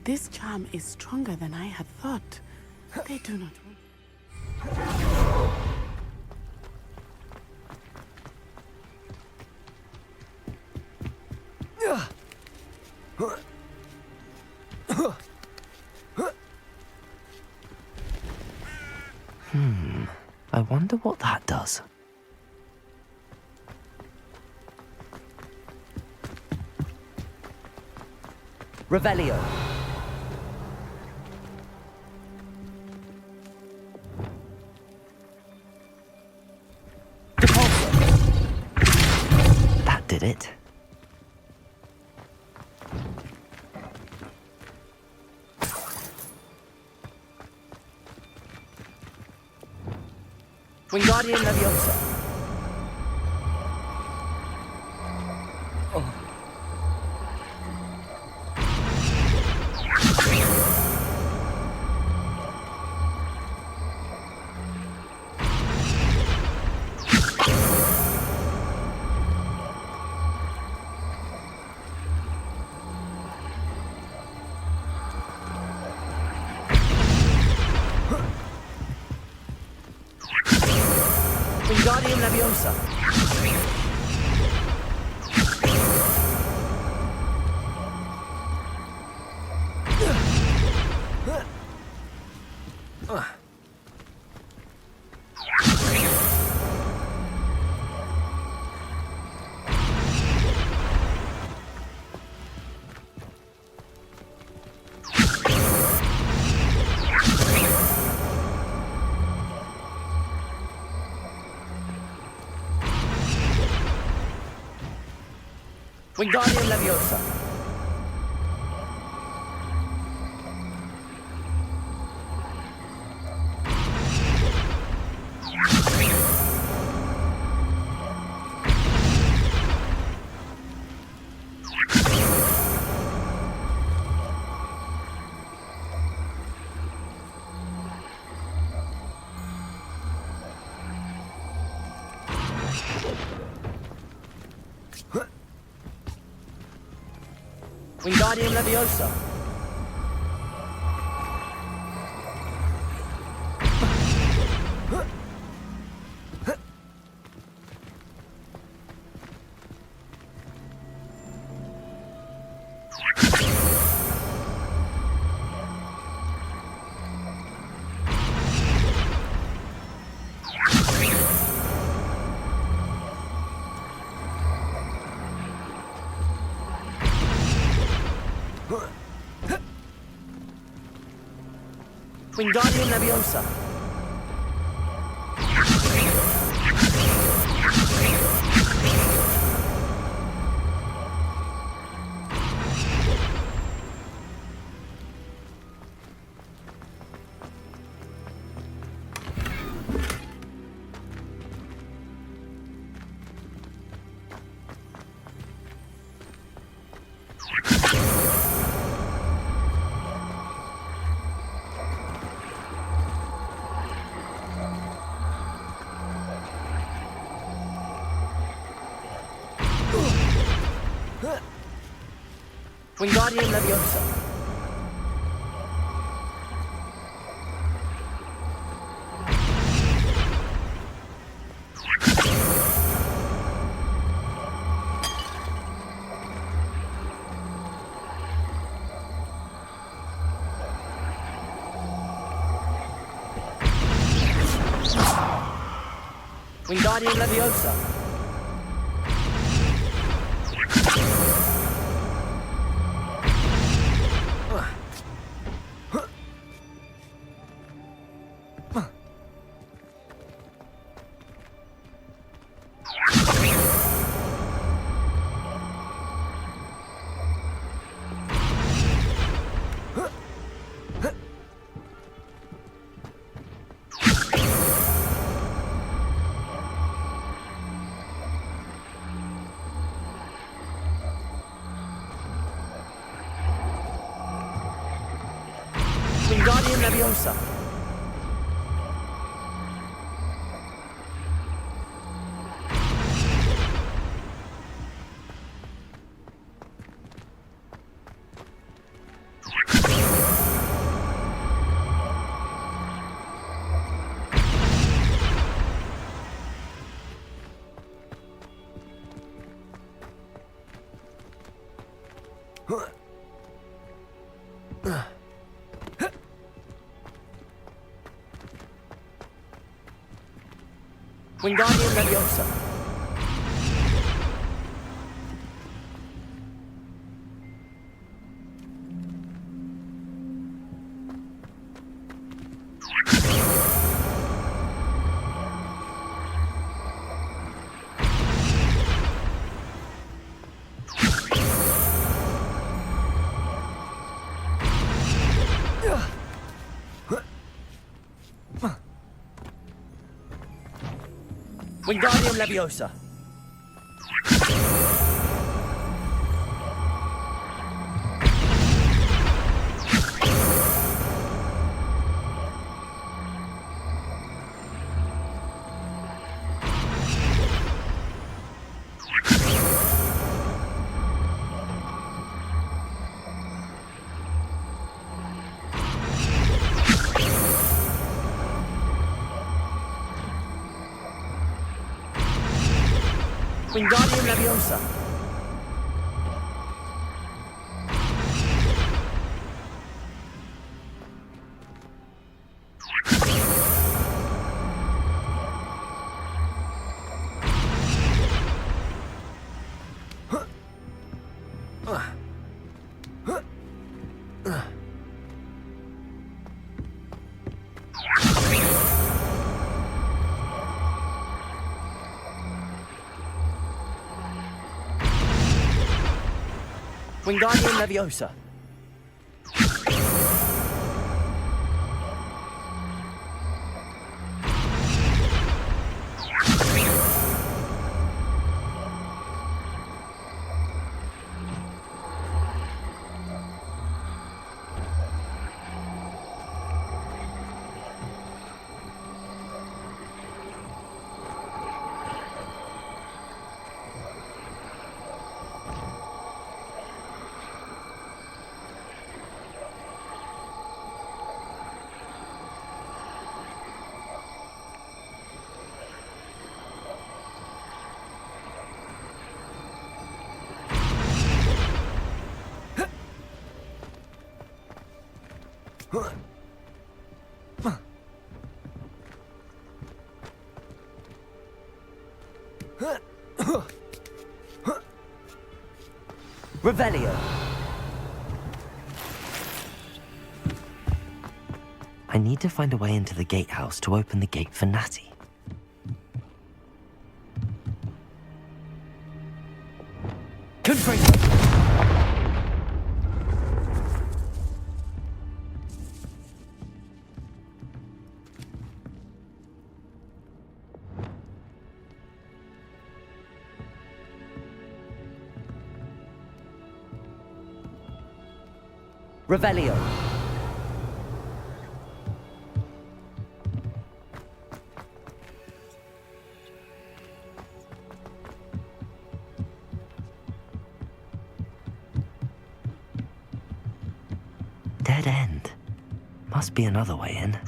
This charm is stronger than I had thought. They do not want... I wonder what that does. Revelio. That did it. Wingardium Leviosa. Wingardium Leviosa. Wingardium Leviosa. Wingardium Leviosa. Wingardium Leviosa. Wingardium Leviosa. Wingardium Leviosa. Wingardium Leviosa. Wingardium Leviosa. Wingardium Leviosa. Wingardium Leviosa. Wingardium Leviosa. Revelio. I need to find a way into the gatehouse to open the gate for Natty. Confringo. Revelio. Dead end. Must be another way in.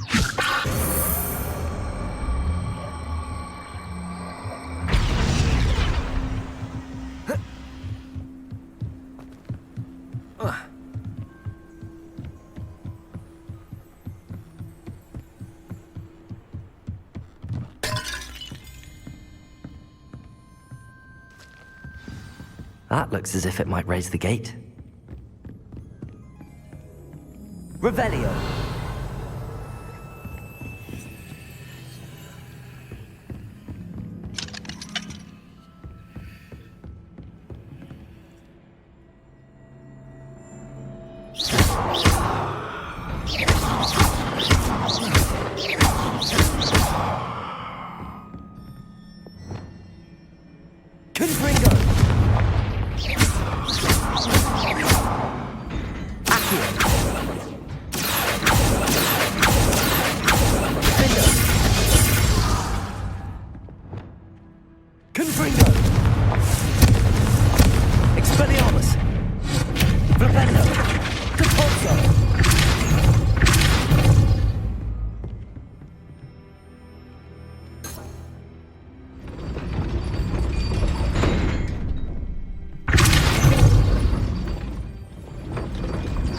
That looks as if it might raise the gate. Revelio. Confringo. Accio.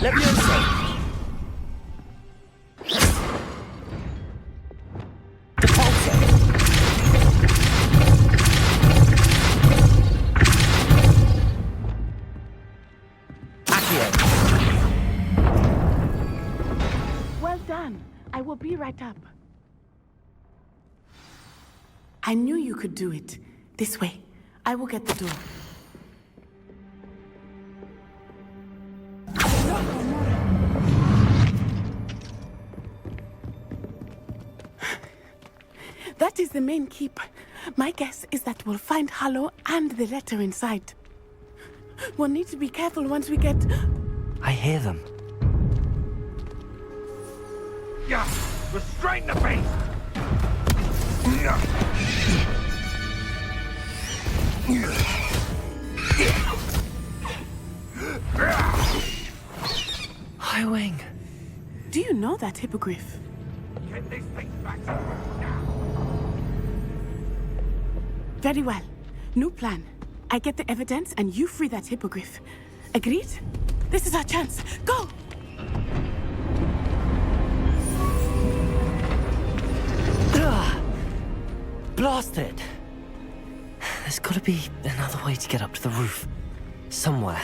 Levioso! Depulso! Accio! Well done. I will be right up. I knew you could do it. This way. I will get the door. That is the main keep. My guess is that we'll find Harlow and the letter inside. We'll need to be careful once we get... I hear them. Yeah, restrain the beast! Highwing. Do you know that hippogriff? Get these things back now! Very well. New plan. I get the evidence and you free that hippogriff. Agreed? This is our chance. Go! Blasted! There's gotta be another way to get up to the roof. Somewhere.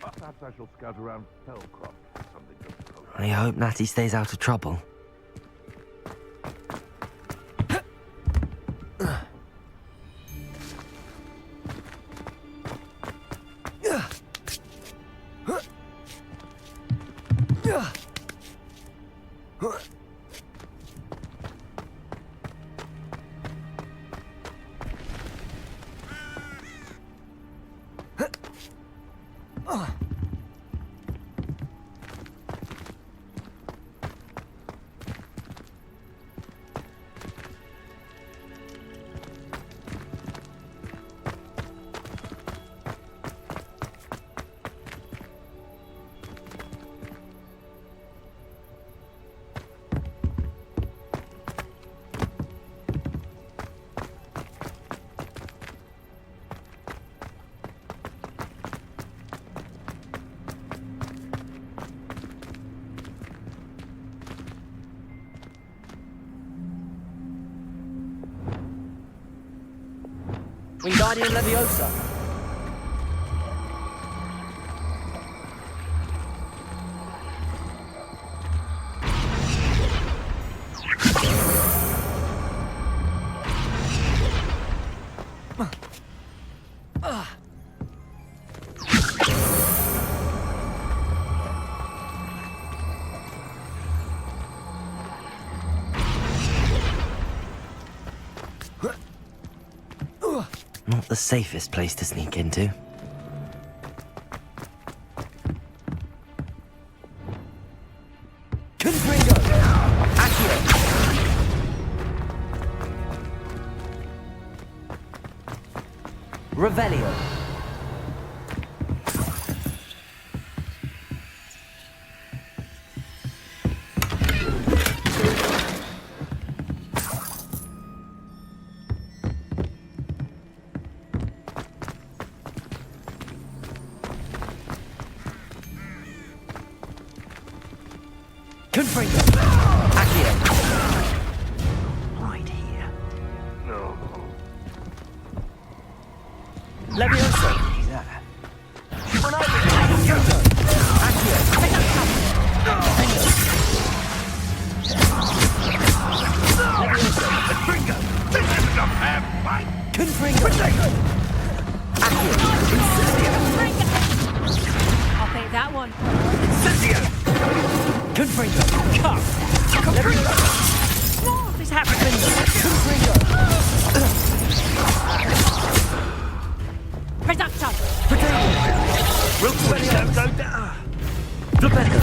Perhaps I shall scout around Fellcroft for something to approach. I hope Natty stays out of trouble. Wingardium Leviosa. Not the safest place to sneak into. Confringo! Accio! Revelio! Confringo! Accio! Right here. No. Levioso! There. Accio! Levioso! Confringo! This isn't a fair fight! Confringo! Accio! I'll take that one. Incendio! Confringo! Come! Confringo! What is happening? Confringo! Reductor! We'll put it down, go down! Flipendo!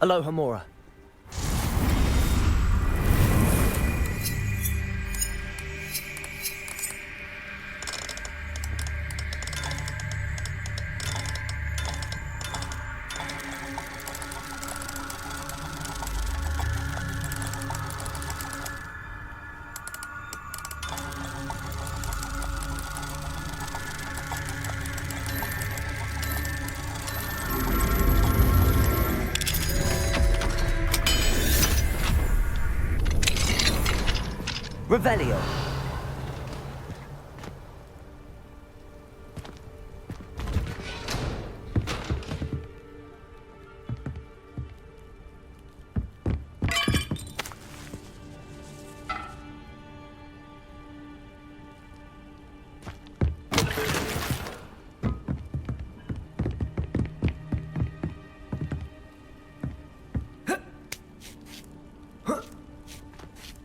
Aloha Mora. Revelio.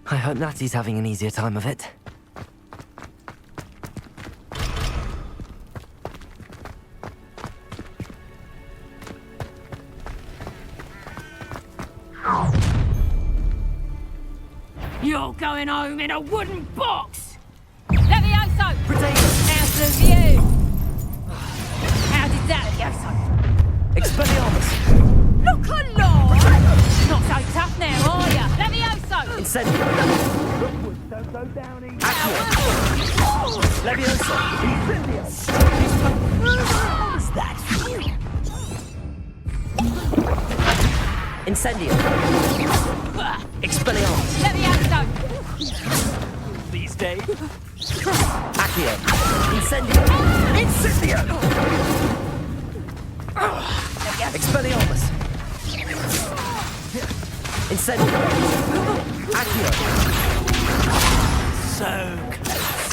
I hope Natty's having an easier time of it. You're going home in a wooden box! Levioso! How's the view? How did that, Levioso? Expelliarmus! Look alive! Not so tough now, are ya? Levioso! Incendio! Don't go down easy. Accio! Levioso! What's that? Incendio! Expelliarmus! Levioso! These days? Accio! Incendio! Incendio! Expelliarmus! Incendio! Accio! So close.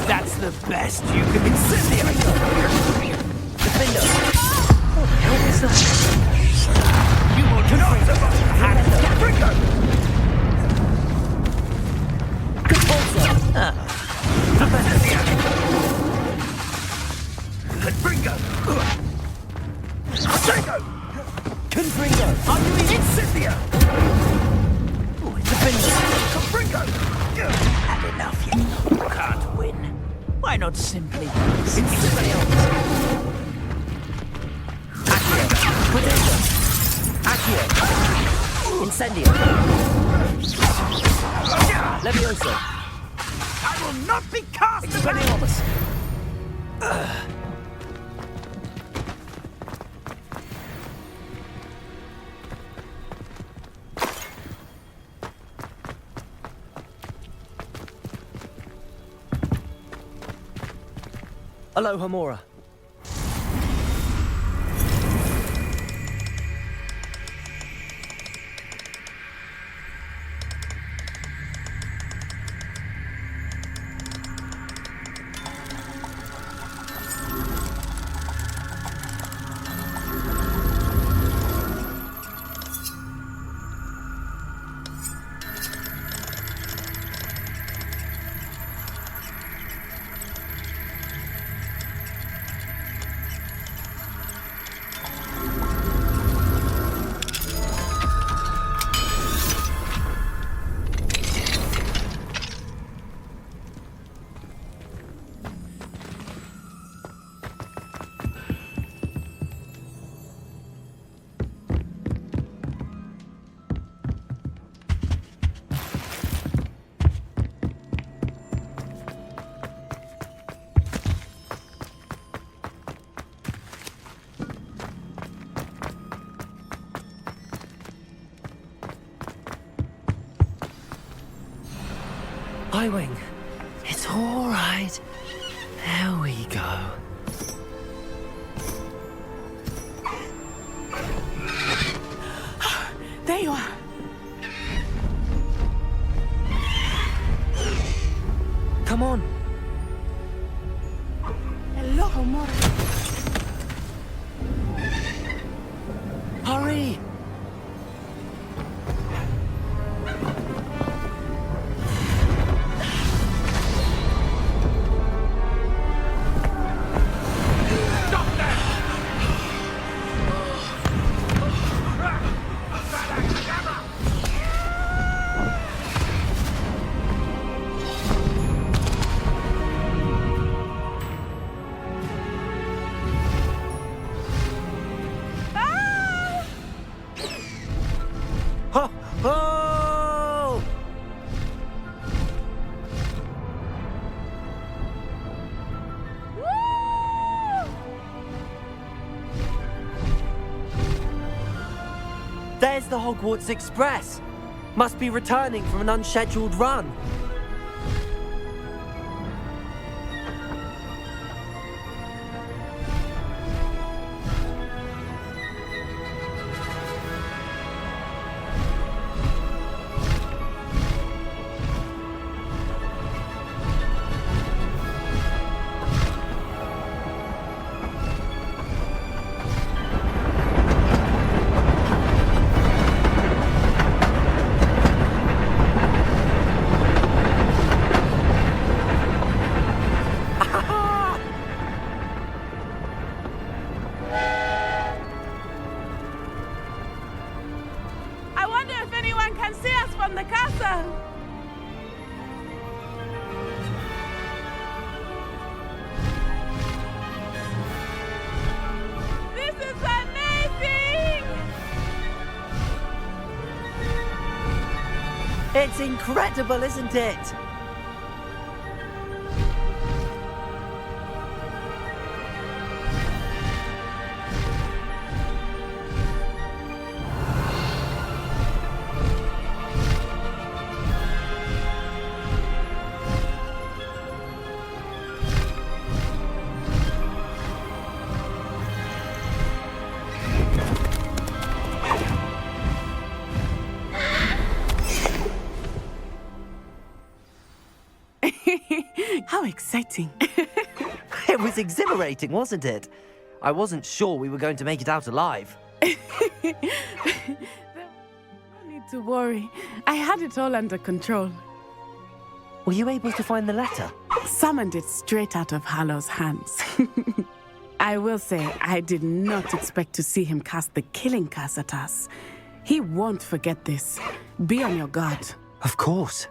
That's the best you can incendio! Defendo! What is that? You will not survive! Ringo! Conforzo! Confringo! Congo! Confringo! Are you in Incendio? Defendo! Confringo! Had enough yet. Can't win. Why not simply Incendio? Accio! Potendo! Accio! Incendio! Levioso! I will not be cast Expelliarmus! Aloha Mora. Highwing. It's all right. There we go. There you are. Come on. Hello, Homura. Hurry! Ho! Ho! There's the Hogwarts Express. Must be returning from an unscheduled run. I wonder if anyone can see us from the castle. This is amazing! It's incredible, isn't it? How exciting. It was exhilarating, wasn't it? I wasn't sure we were going to make it out alive. No need to worry. I had it all under control. Were you able to find the letter? Summoned it straight out of Hallow's hands. I will say, I did not expect to see him cast the killing curse at us. He won't forget this. Be on your guard. Of course.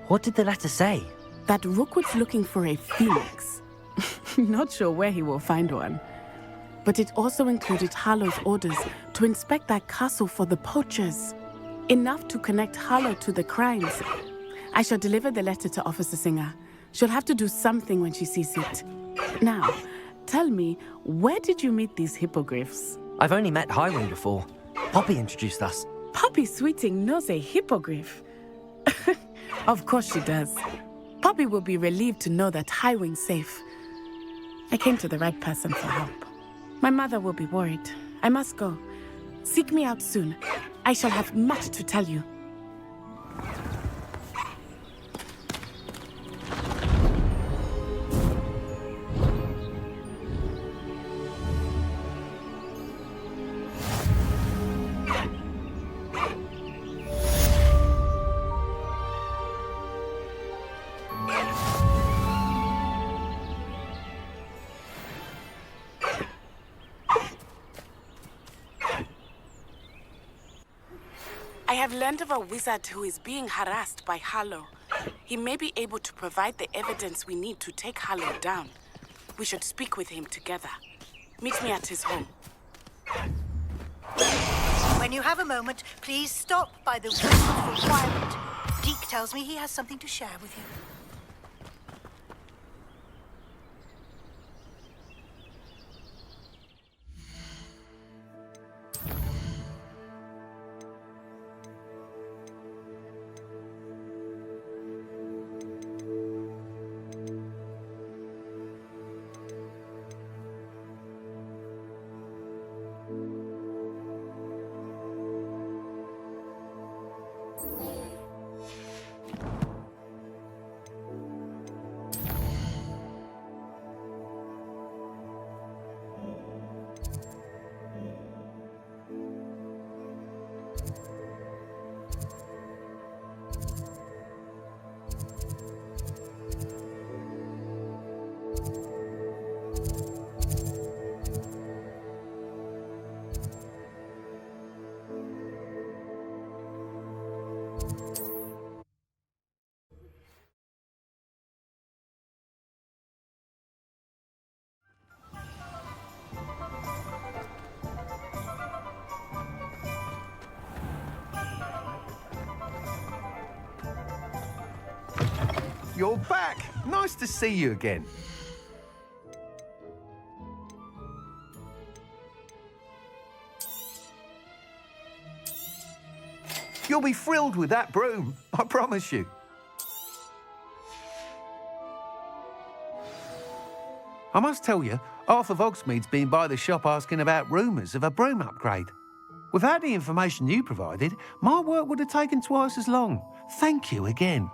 What did the letter say? That Rookwood's looking for a phoenix. Not sure where he will find one. But it also included Hallow's orders to inspect that castle for the poachers. Enough to connect Hallow to the crimes. I shall deliver the letter to Officer Singer. She'll have to do something when she sees it. Now, tell me, where did you meet these hippogriffs? I've only met Highwing before. Poppy introduced us. Poppy Sweeting knows a hippogriff. Of course she does. Poppy will be relieved to know that Highwing's safe. I came to the right person for help. My mother will be worried. I must go. Seek me out soon. I shall have much to tell you. I have learned of a wizard who is being harassed by Hallow. He may be able to provide the evidence we need to take Hallow down. We should speak with him together. Meet me at his home. When you have a moment, please stop by the room of requirement. Deke tells me he has something to share with you. you're back. Nice to see you again. You'll be thrilled with that broom, I promise you. I must tell you, Arthur Hogsmeade's been by the shop asking about rumours of a broom upgrade. Without the information you provided, my work would have taken twice as long. Thank you again.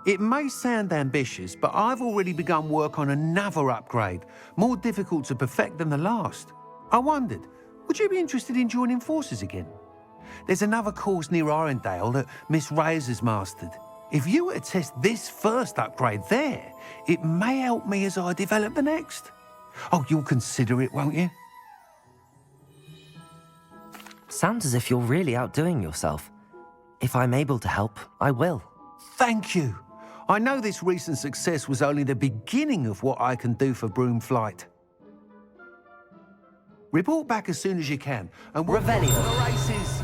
It may sound ambitious, but I've already begun work on another upgrade, more difficult to perfect than the last. I wondered, would you be interested in joining forces again? There's another course near Arendelle that Miss Reyes has mastered. If you were to test this first upgrade there, it may help me as I develop the next. Oh, you'll consider it, won't you? Sounds as if you're really outdoing yourself. If I'm able to help, I will. Thank you. I know this recent success was only the beginning of what I can do for Broom Flight. Report back as soon as you can, and we'll Revelio. to the races.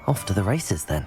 Off to the races then.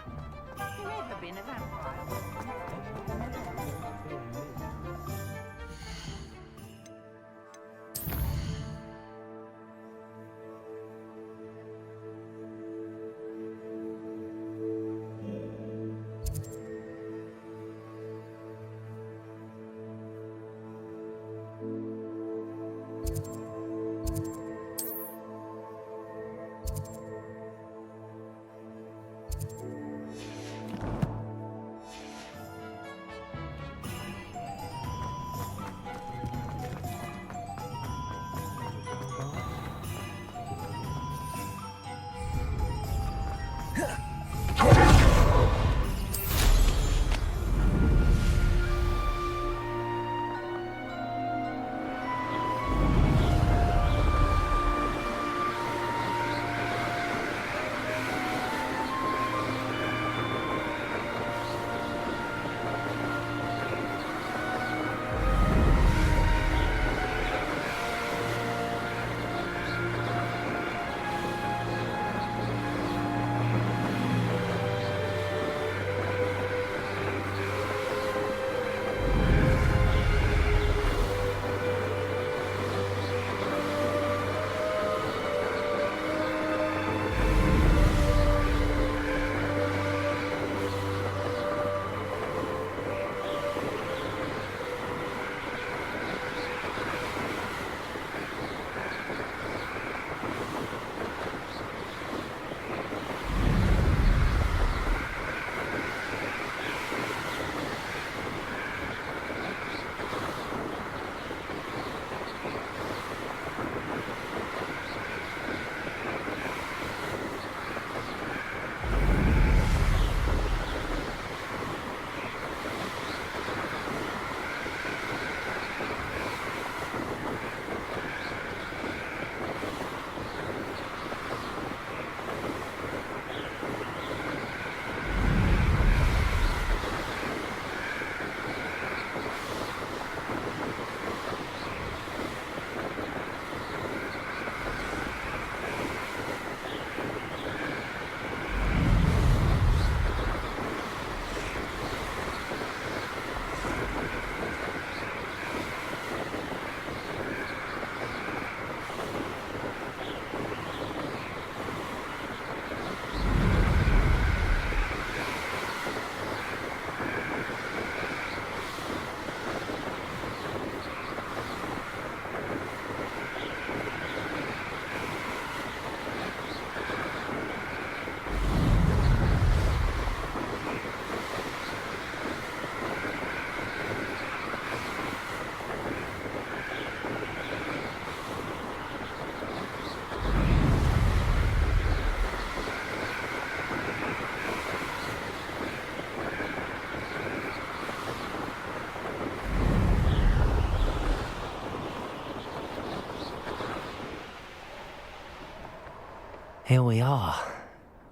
Here we are.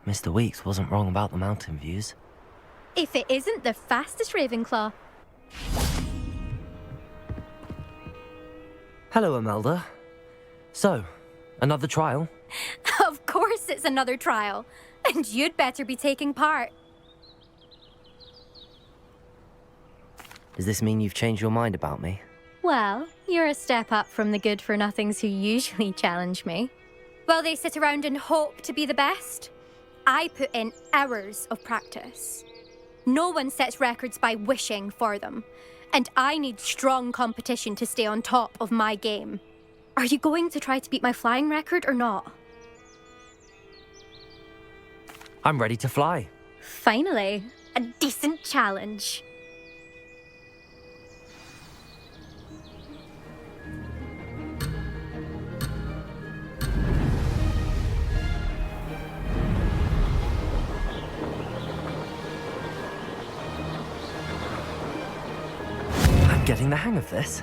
Mr. Weeks wasn't wrong about the mountain views. If it isn't the fastest Ravenclaw. Hello, Imelda. So, another trial? Of course it's another trial. And you'd better be taking part. Does this mean you've changed your mind about me? Well, you're a step up from the good-for-nothings who usually challenge me. While they sit around and hope to be the best, I put in hours of practice. No one sets records by wishing for them, and I need strong competition to stay on top of my game. Are you going to try to beat my flying record or not? I'm ready to fly. Finally, a decent challenge. I'm getting the hang of this.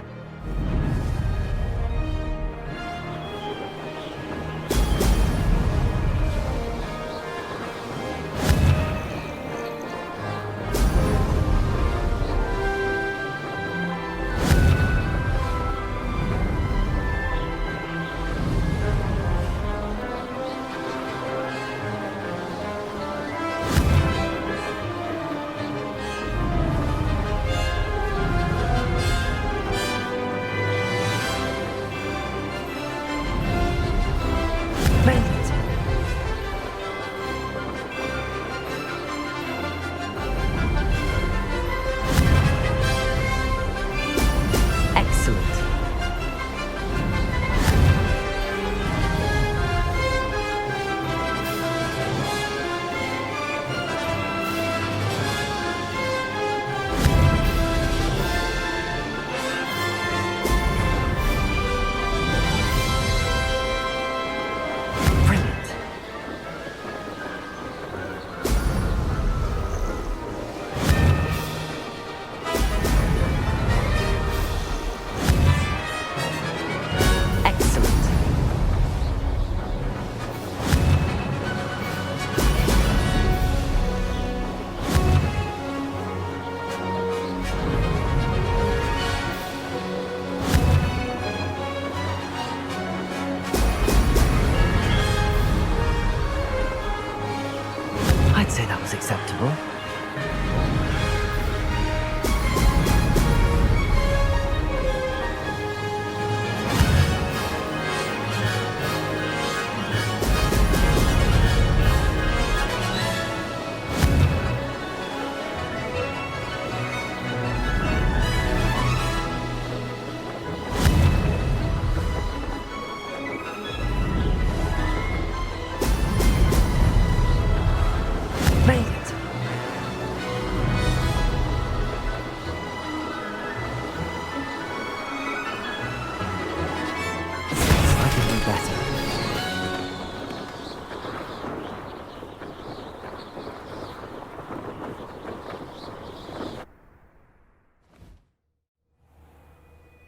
I'd say that was acceptable.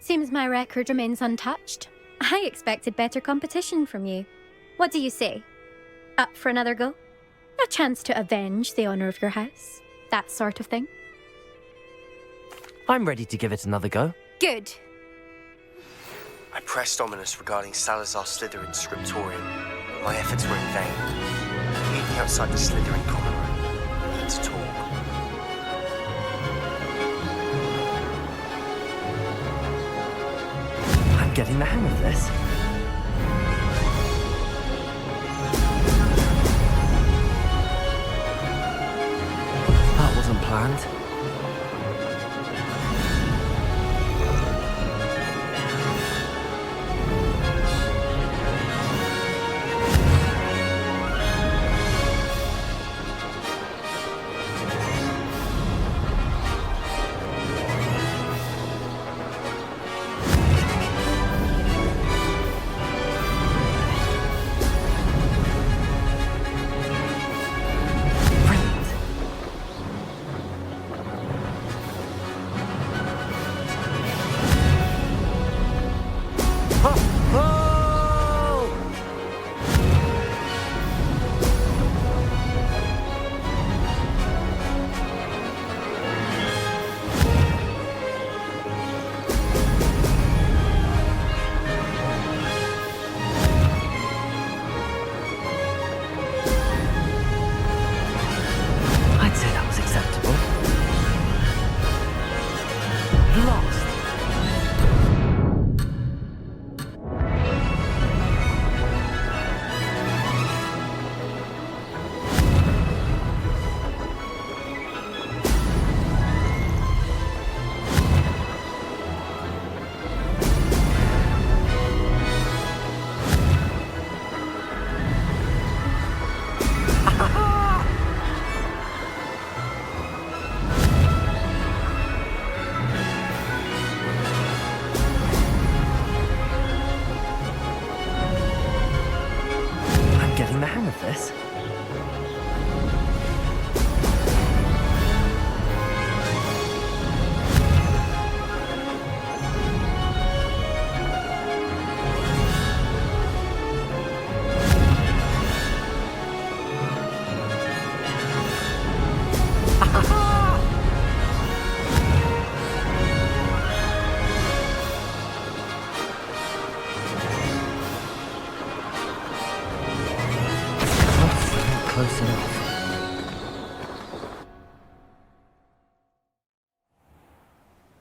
Seems my record remains untouched. I expected better competition from you. What do you say? Up for another go? A chance to avenge the honor of your house? That sort of thing? I'm ready to give it another go. Good. I pressed Ominous regarding Salazar Slytherin's scriptorium, but my efforts were in vain. Meet me outside the Slytherin common room. We need to talk. I'm getting the hang of this. That wasn't planned. close enough.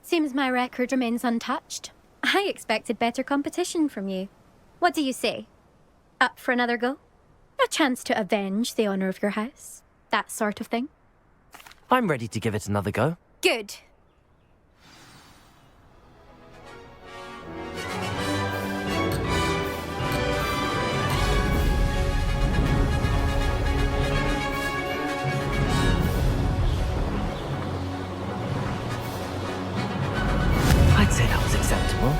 Seems my record remains untouched. I expected better competition from you. What do you say? Up for another go? A chance to avenge the honor of your house? That sort of thing? I'm ready to give it another go. Good. I'd say that was acceptable.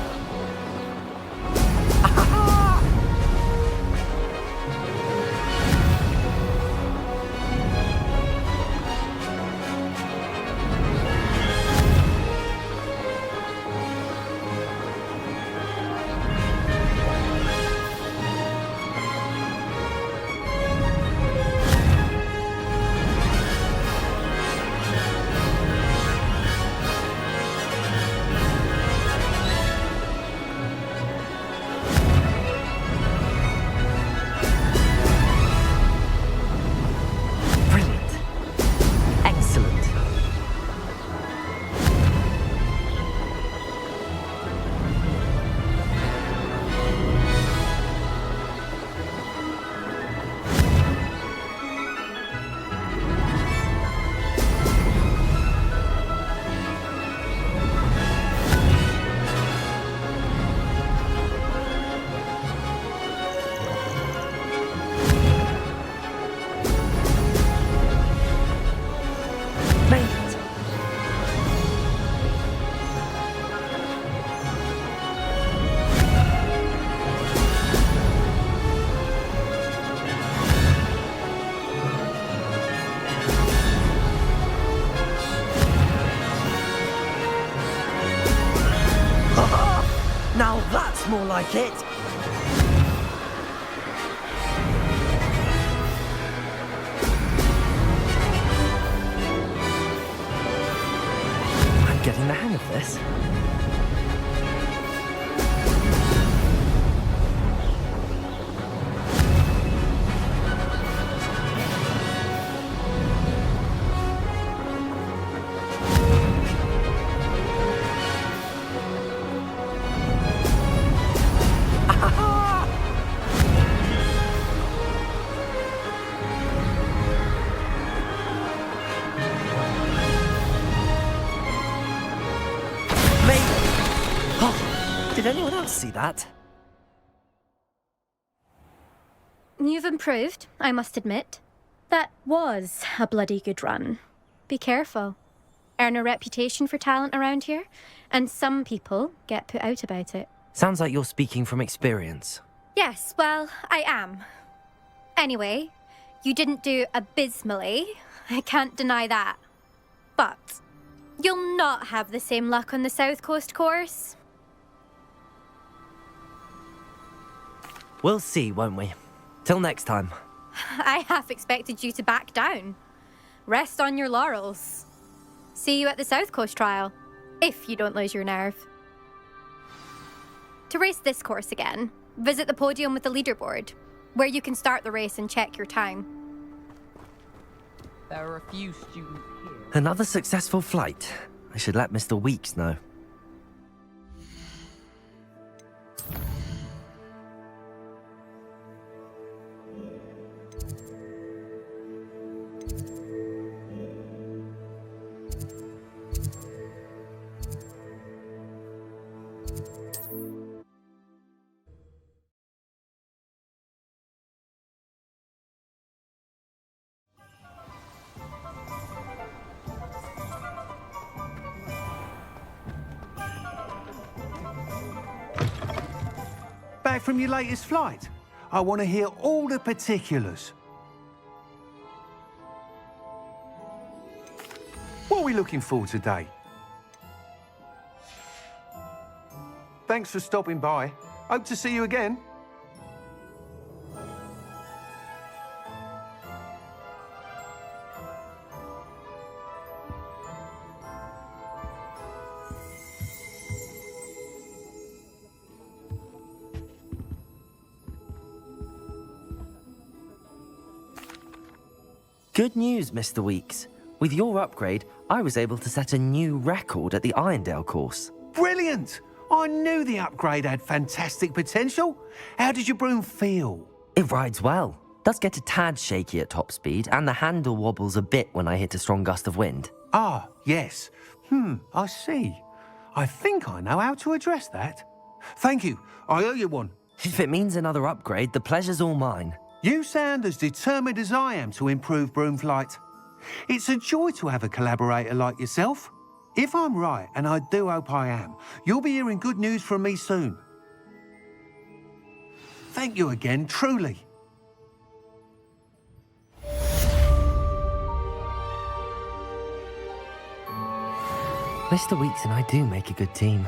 Now that's more like it! I'm getting the hang of this. Did anyone else see that? You've improved, I must admit. That was a bloody good run. Be careful. Earn a reputation for talent around here, and some people get put out about it. Sounds like you're speaking from experience. Yes, well, I am. Anyway, you didn't do abysmally. I can't deny that. But you'll not have the same luck on the South Coast course. We'll see, won't we? Till next time. I half expected you to back down. Rest on your laurels. See you at the South Coast trial, if you don't lose your nerve. To race this course again, visit the podium with the leaderboard, where you can start the race and check your time. There are a few students here. Another successful flight. I should let Mr. Weeks know. Back from your latest flight? I want to hear all the particulars. What are we looking for today? Thanks for stopping by. Hope to see you again. Good news, Mr. Weeks. With your upgrade, I was able to set a new record at the Irondale course. Brilliant! I knew the upgrade had fantastic potential. How did your broom feel? It rides well. Does get a tad shaky at top speed, and the handle wobbles a bit when I hit a strong gust of wind. Ah, yes. I see. I think I know how to address that. Thank you. I owe you one. If it means another upgrade, the pleasure's all mine. You sound as determined as I am to improve broom flight. It's a joy to have a collaborator like yourself. If I'm right, and I do hope I am, you'll be hearing good news from me soon. Thank you again, truly. Mr. Weeks and I do make a good team.